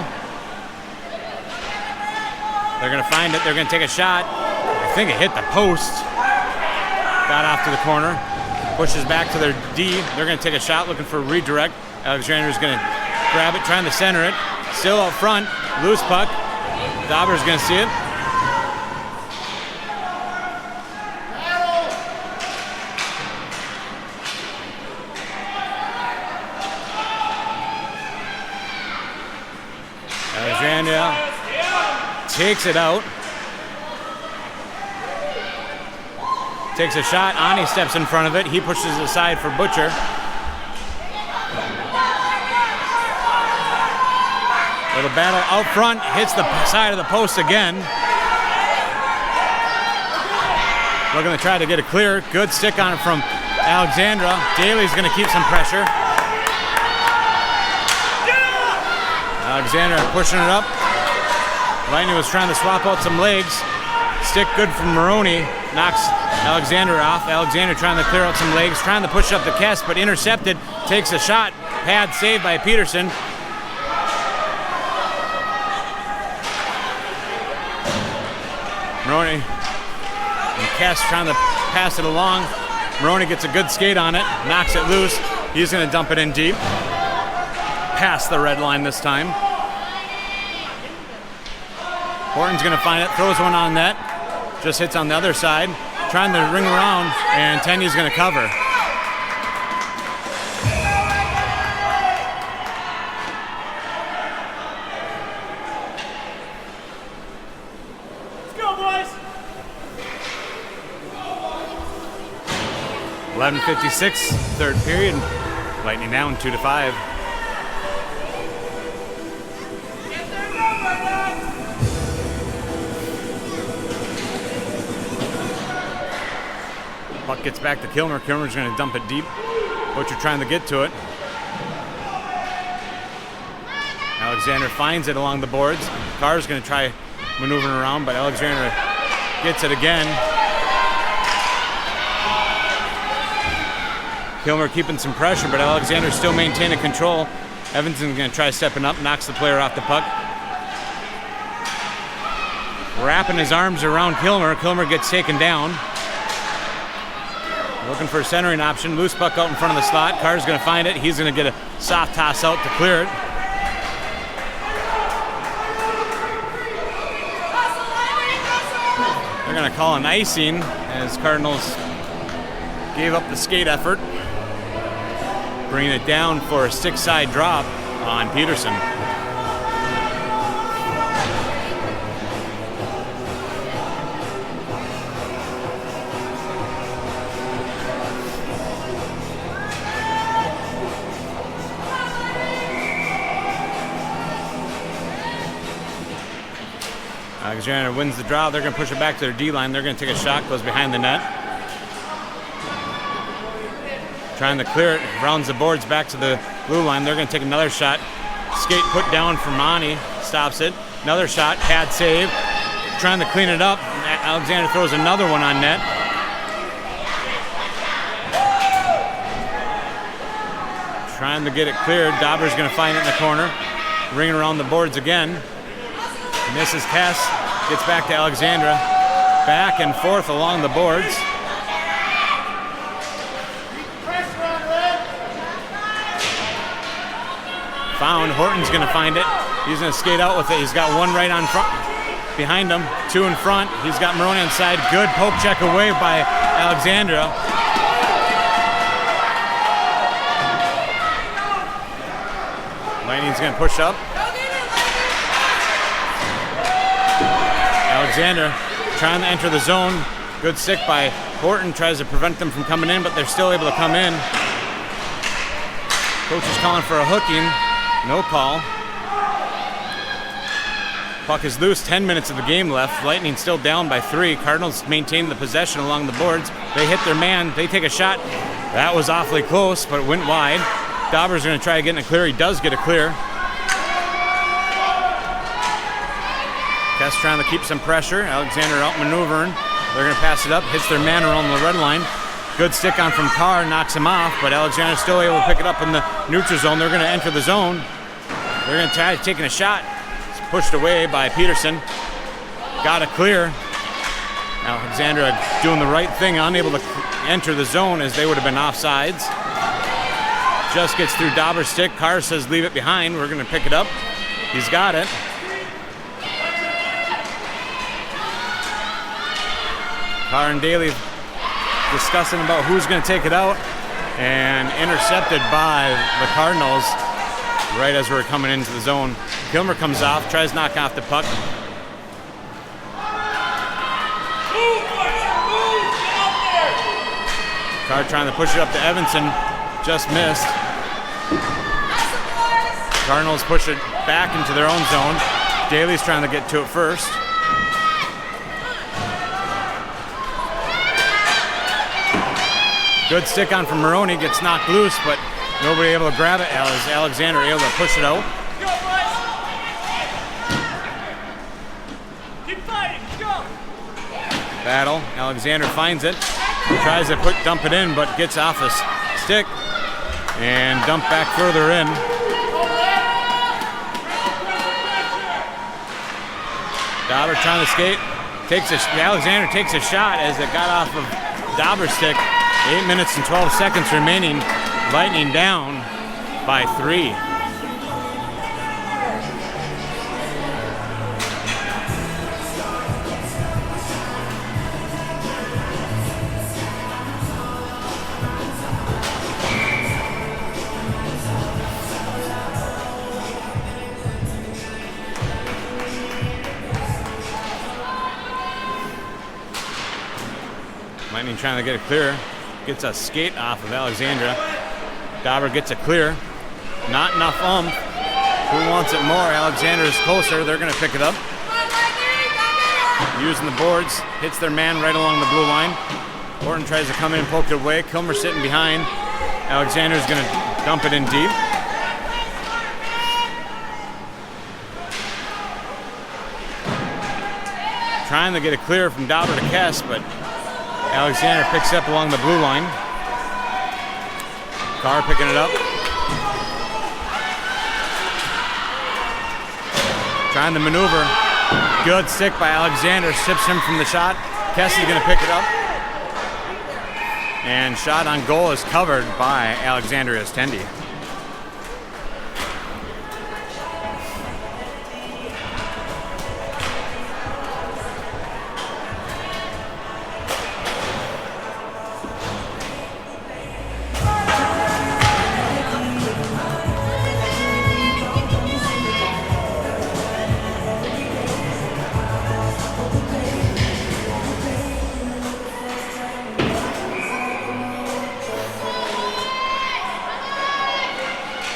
They're going to find it, they're going to take a shot. I think it hit the post. Got off to the corner. Pushes back to their D. They're going to take a shot, looking for a redirect. Alexander's going to grab it, trying to center it. Still up front, loose puck. Dauber's going to see it. Alexandria takes it out. Takes a shot. Ani steps in front of it. He pushes it aside for Butcher. Little battle out front. Hits the side of the post again. Looking to try to get it clear. Good stick on it from Alexandra. Daley's going to keep some pressure. Alexandra pushing it up. Lightning was trying to swap out some legs. Stick good from Maroney. Knocks Alexander off. Alexander trying to clear out some legs, trying to push up the Kes, but intercepted. Takes a shot. Pad saved by Piersen. Maroney and Kes trying to pass it along. Maroney gets a good skate on it, knocks it loose. He's going to dump it in deep. Past the red line this time. Horton's going to find it, throws one on net. Just hits on the other side. Trying to ring around, and Tendy's going to cover. Let's go, boys! 11:56, third period. Lightning down 2-5. Puck gets back to Kilmer. Kilmer's going to dump it deep. Butcher trying to get to it. Alexander finds it along the boards. Carr's going to try maneuvering around, but Alexander gets it again. Kilmer keeping some pressure, but Alexander still maintaining control. Evanson's going to try stepping up, knocks the player off the puck. Wrapping his arms around Kilmer. Kilmer gets taken down. Looking for a centering option. Loose puck out in front of the slot. Carr's going to find it. He's going to get a soft toss out to clear it. They're going to call an icing as Cardinals gave up the skate effort, bringing it down for a stick-side drop on Piersen. Alexandria wins the draw. They're going to push it back to their D-line. They're going to take a shot, goes behind the net. Trying to clear it, rounds the boards back to the blue line. They're going to take another shot. Skate put down for Monty, stops it. Another shot, pad save. Trying to clean it up. Alexandria throws another one on net. Trying to get it cleared. Dauber's going to find it in the corner. Ringing around the boards again. Misses Kes. Gets back to Alexandria. Back and forth along the boards. Found. Horton's going to find it. He's going to skate out with it. He's got one right on front. Behind him. Two in front. He's got Maroney on side. Good poke check away by Alexandria. Lightning's going to push up. Alexandria trying to enter the zone. Good stick by Horton. Tries to prevent them from coming in, but they're still able to come in. Coach is calling for a hooking. No call. Puck is loose. 10 minutes of the game left. Lightning still down by 3. Cardinals maintain the possession along the boards. They hit their man. They take a shot. That was awfully close, but it went wide. Dauber's going to try to get in a clear. He does get a clear. Kes trying to keep some pressure. Alexandria outmaneuvering. They're going to pass it up. Hits their man around the red line. Good stick on from Carr. Knocks him off, but Alexandria's still able to pick it up in the neutral zone. They're going to enter the zone. They're going to try taking a shot. It's pushed away by Piersen. Got a clear. Alexandria doing the right thing, unable to enter the zone as they would have been offsides. Just gets through Dauber's stick. Carr says leave it behind. We're going to pick it up. He's got it. Carr and Daley discussing about who's going to take it out, and intercepted by the Cardinals right as we're coming into the zone. Kilmer comes off, tries to knock off the puck. Carr trying to push it up to Evanson, just missed. Cardinals push it back into their own zone. Daley's trying to get to it first. Good stick on from Maroney, gets knocked loose, but nobody able to grab it as Alexandria able to push it out. Keep fighting, go! Battle, Alexandria finds it, tries to dump it in, but gets off his stick and dumped back further in. Dauber trying to skate, Alexandria takes a shot as it got off of Dauber's stick. 8 minutes and 12 seconds remaining. Lightning down by 3. Lightning trying to get it clear. Gets a skate off of Alexandria. Dauber gets a clear. Not enough oomph. Who wants it more? Alexandria's closer. They're going to pick it up. Using the boards. Hits their man right along the blue line. Horton tries to come in and poke it away. Kilmer sitting behind. Alexandria's going to dump it in deep. Trying to get a clear from Dauber to Kes, but Alexandria picks up along the blue line. Carr picking it up. trying to maneuver. Good stick by Alexander, sips him from the shot. Kes is going to pick it up. And shot on goal is covered by Alexandria's Tendi.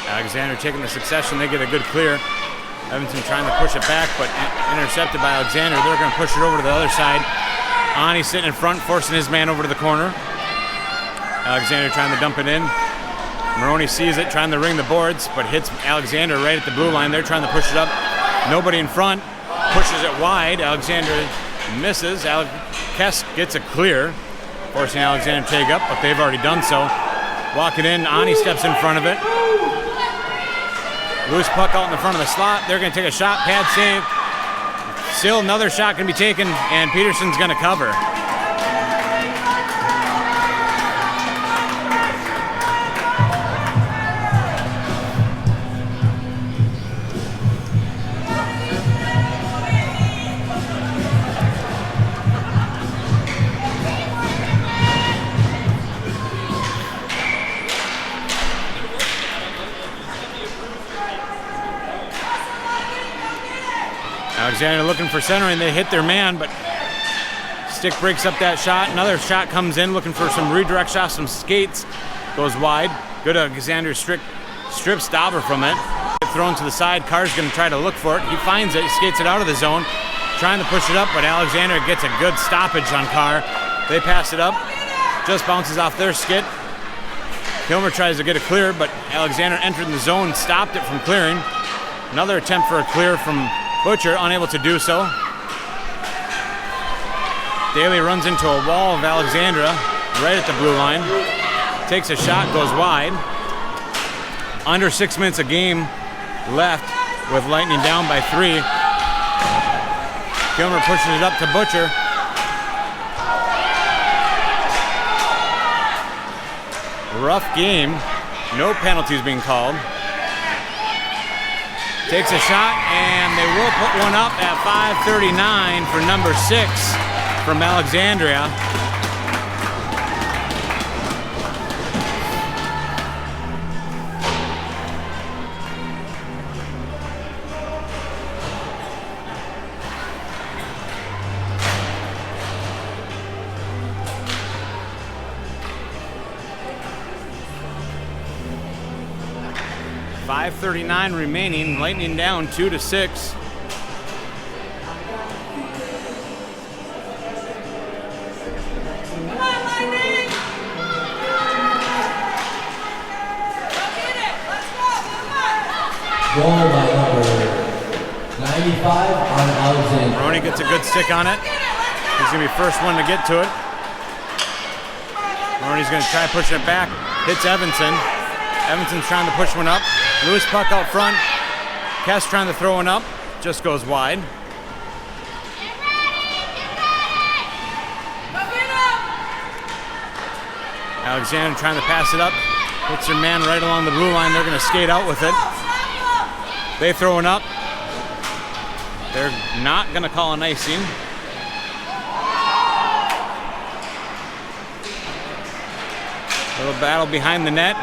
Alexander taking the succession, they get a good clear. Evanson trying to push it back, but intercepted by Alexander. They're going to push it over to the other side. Ani sitting in front, forcing his man over to the corner. Alexander trying to dump it in. Maroney sees it, trying to ring the boards, but hits Alexander right at the blue line. They're trying to push it up. Nobody in front. Pushes it wide. Alexander misses. Kes gets a clear, forcing Alexander to take up, but they've already done so. Walk it in. Ani steps in front of it. Loose puck out in the front of the slot. They're going to take a shot, pad save. Still another shot can be taken, and Piersen's going to cover. Alexander looking for centering. They hit their man, but stick breaks up that shot. Another shot comes in, looking for some redirect shots, some skates. Goes wide. Good Alexander strips Dauber from it. Thrown to the side. Carr's going to try to look for it. He finds it, skates it out of the zone, trying to push it up, but Alexander gets a good stoppage on Carr. They pass it up. Just bounces off their skit. Kilmer tries to get a clear, but Alexander entered the zone, stopped it from clearing. Another attempt for a clear from Butcher, unable to do so. Daley runs into a wall of Alexandria right at the blue line. Takes a shot, goes wide. Under 6 minutes of game left with Lightning down by 3. Kilmer pushes it up to Butcher. Rough game. No penalties being called. Takes a shot, and they will put one up at 5:39 for number 6 from Alexandria. .539 remaining, Lightning down 2-6. Goal by number 95 on Alexander. Maroney gets a good stick on it. He's going to be first one to get to it. Maroney's going to try pushing it back. Hits Evanson. Evanson's trying to push one up. Loose puck out front. Kes trying to throw one up. Just goes wide. Alexander trying to pass it up. Hits their man right along the blue line. They're going to skate out with it. They throw one up. They're not going to call an icing. Little battle behind the net.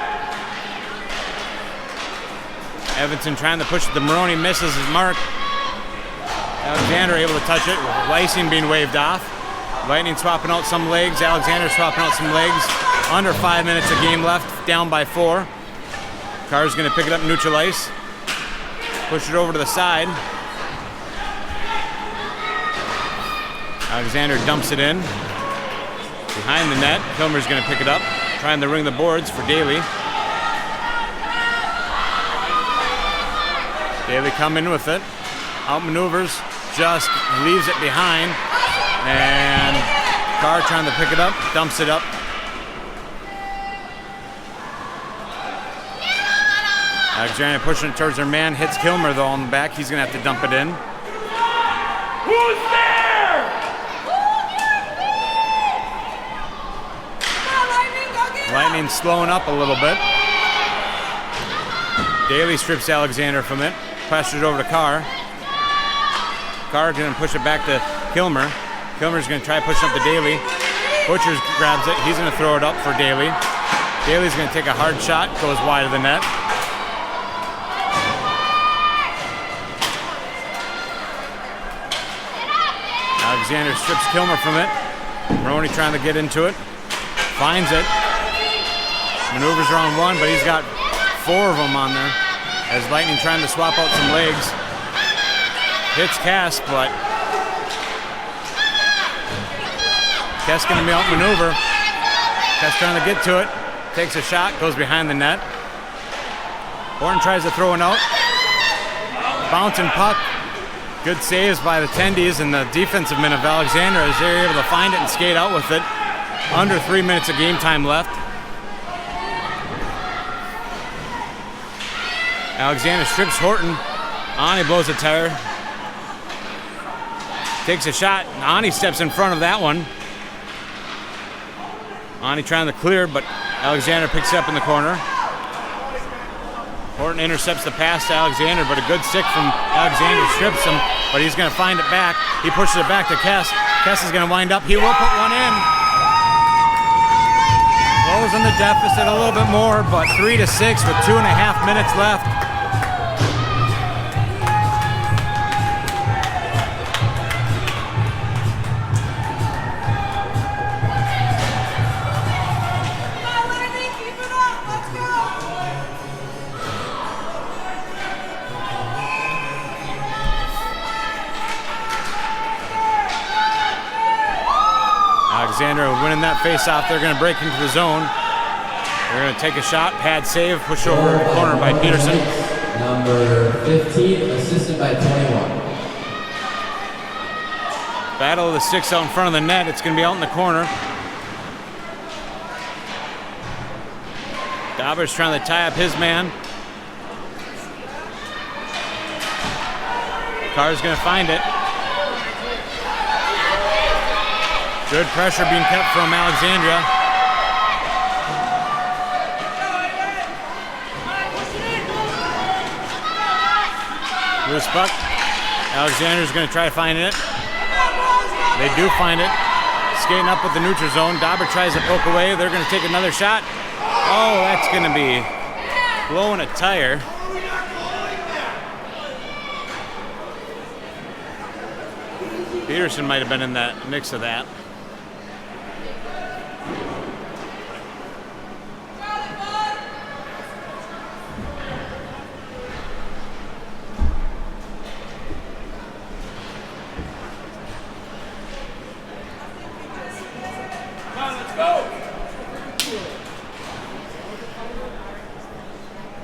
Evanson trying to push it to Maroney, misses his mark. Alexander able to touch it, with icing being waved off. Lightning swapping out some legs, Alexander swapping out some legs. Under 5 minutes of game left, down by 4. Carr's going to pick it up neutral ice. Push it over to the side. Alexander dumps it in. Behind the net, Kilmer's going to pick it up. Trying to ring the boards for Daley. Daley come in with it. Outmaneuvers, just leaves it behind. And Carr trying to pick it up, dumps it up. Alexandria pushing it towards their man, hits Kilmer though on the back. He's gonna have to dump it in. Who's there? Lightning slowing up a little bit. Daley strips Alexander from it. Passes it over to Carr. Carr gonna push it back to Kilmer. Kilmer's gonna try pushing up to Daley. Butchers grabs it. He's gonna throw it up for Daley. Daley's gonna take a hard shot, goes wide of the net. Alexander strips Kilmer from it. Maroney trying to get into it. Finds it. Maneuvers around one, but he's got 4 of them on there. As Lightning trying to swap out some legs. Hits Kes, but Kes gonna be outmaneuver. Kes trying to get to it. Takes a shot, goes behind the net. Horton tries to throw it out. Bouncing puck. Good saves by the Tendies and the defensive men of Alexandria as they're able to find it and skate out with it. Under 3 minutes of game time left. Alexander strips Horton. Ani blows a tire. Takes a shot. Ani steps in front of that one. Ani trying to clear, but Alexander picks it up in the corner. Horton intercepts the pass to Alexander, but a good stick from Alexander strips him, but he's going to find it back. He pushes it back to Kes. Kes is going to wind up. He will put one in. Closing the deficit a little bit more, but 3-6 with 2.5 minutes left. Alexander winning that face-off. They're going to break into the zone. They're going to take a shot, pad save, push over the corner by Piersen. Number 15, assisted by 21. Battle of the 6 out in front of the net. It's going to be out in the corner. Dauber's trying to tie up his man. Carr's going to find it. Good pressure being kept from Alexandria. Loose puck. Alexander's going to try finding it. They do find it. Skating up with the neutral zone. Dauber tries to poke away. They're going to take another shot. Oh, that's going to be blowing a tire. Piersen might have been in that mix of that.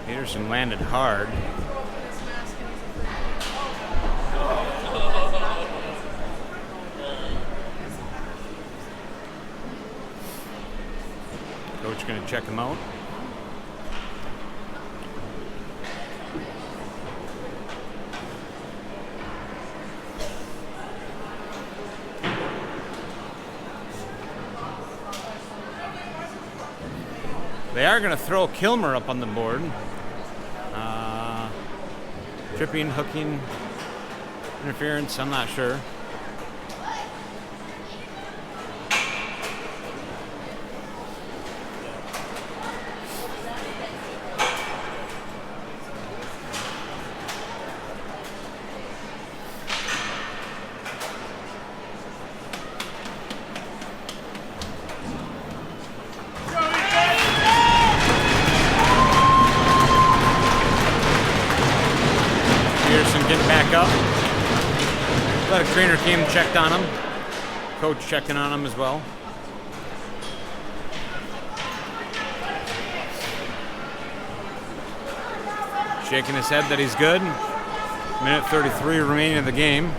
Piersen landed hard. Coach going to check him out. They are going to throw Kilmer up on the board. Tripping, hooking, interference, I'm not sure. Trainer came and checked on him. Coach checking on him as well. Shaking his head that he's good. Minute 33 remaining of the game.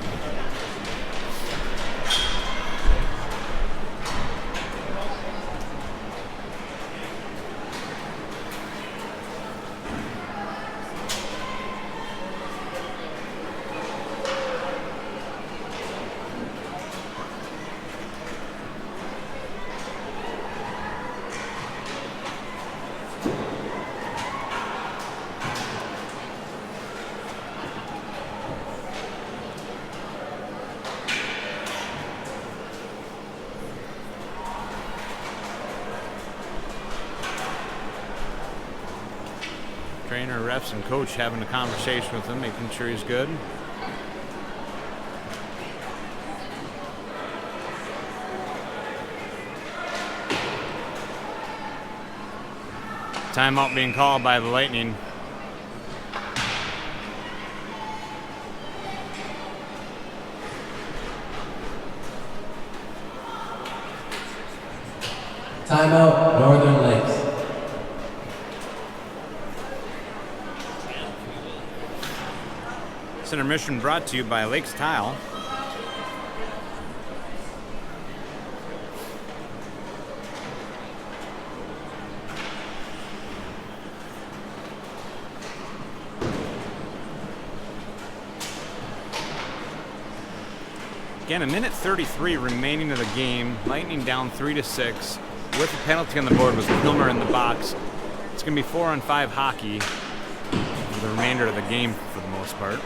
Trainer, refs, and coach having a conversation with him, making sure he's good. Timeout being called by the Lightning. Timeout, Northern Lakes. This intermission brought to you by Lakes Tile. Again, a minute 33 remaining of the game. Lightning down 3-6. With a penalty on the board with Kilmer in the box. It's going to be 4-on-5 hockey for the remainder of the game for the most part.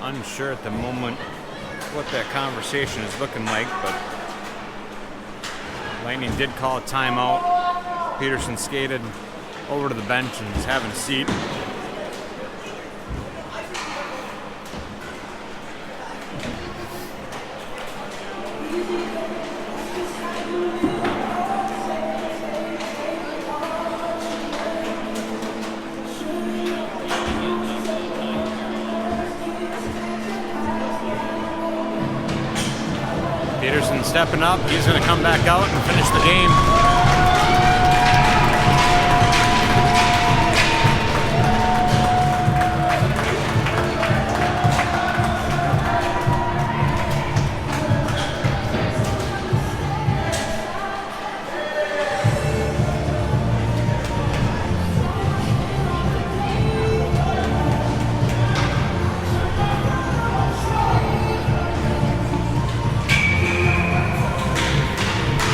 Unsure at the moment what that conversation is looking like, but Lightning did call a timeout. Piersen skated over to the bench and is having a seat. Stepping up, he's going to come back out and finish the game.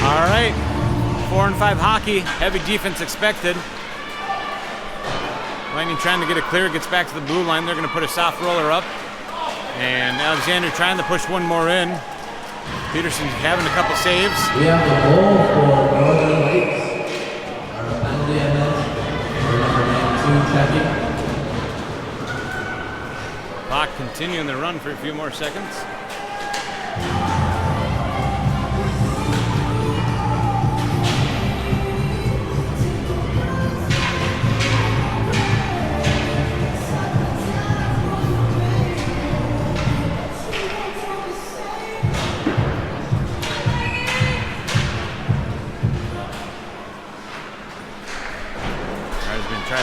All right, 4-on-5 hockey, heavy defense expected. Lightning trying to get it clear, gets back to the blue line. They're going to put a soft roller up. And Alexander trying to push one more in. Piersen having a couple saves. We have the goal for Northern Lakes. Our penalty and then number 92 checking. Clock continuing the run for a few more seconds.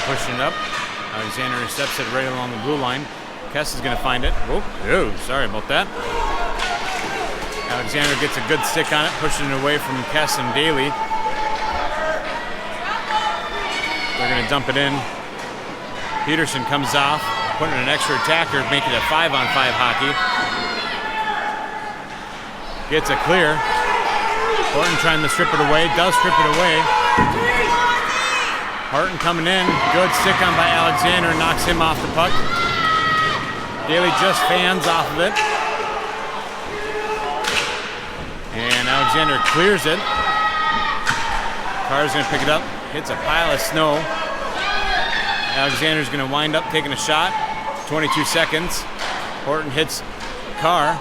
Pushing it up. Alexander intercepts it right along the blue line. Kes is going to find it. Oh, sorry about that. Alexander gets a good stick on it, pushing it away from Kes and Daley. They're going to dump it in. Piersen comes off, putting an extra attacker, making it a 5-on-5 hockey. Gets it clear. Horton trying to strip it away, does strip it away. Horton coming in, good stick on by Alexander, knocks him off the puck. Daley just fans off of it. And Alexander clears it. Carr's gonna pick it up, hits a pile of snow. Alexander's gonna wind up taking a shot, 22 seconds. Horton hits Carr.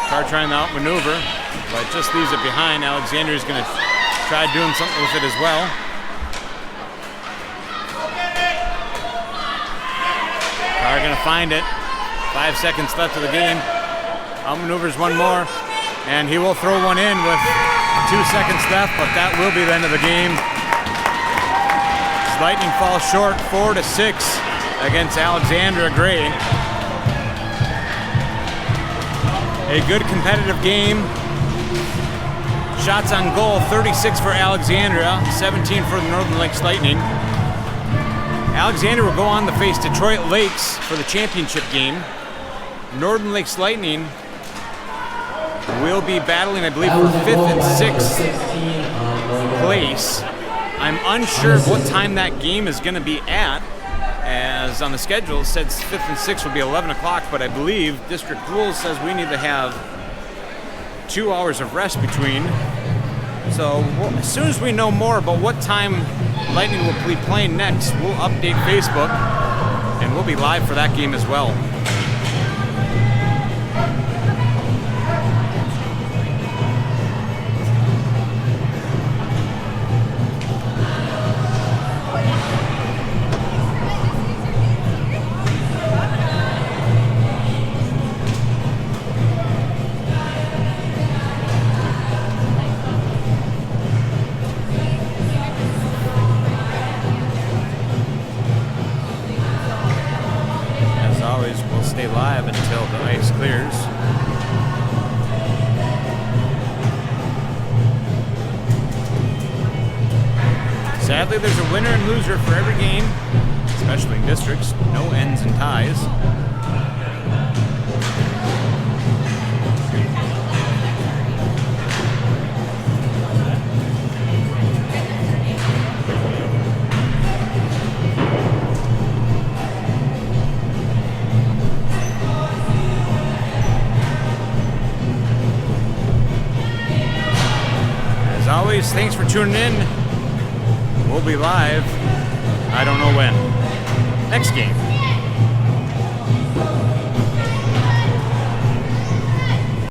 Carr trying to outmaneuver, but just leaves it behind. Alexander's gonna try doing something with it as well. Carr gonna find it. 5 seconds left of the game. Outmaneuvers one more, and he will throw one in with 2 seconds left, but that will be the end of the game. Lightning falls short, 4-6. against Alexandria Grey. A good competitive game. Shots on goal, 36 for Alexandria, 17 for the Northern Lakes Lightning. Alexandria will go on to face Detroit Lakes for the championship game. Northern Lakes Lightning will be battling, I believe, for 5th and 6th place. I'm unsure of what time that game is going to be at, as on the schedule it says 5th and 6th will be 11 o'clock, but I believe district rules says we need to have 2 hours of rest between. So as soon as we know more about what time Lightning will be playing next, we'll update Facebook, and we'll be live for that game as well. Live until the ice clears. Sadly, there's a winner and loser for every game, especially in districts. No ends and ties. Always, thanks for tuning in. We'll be live, I don't know when. Next game.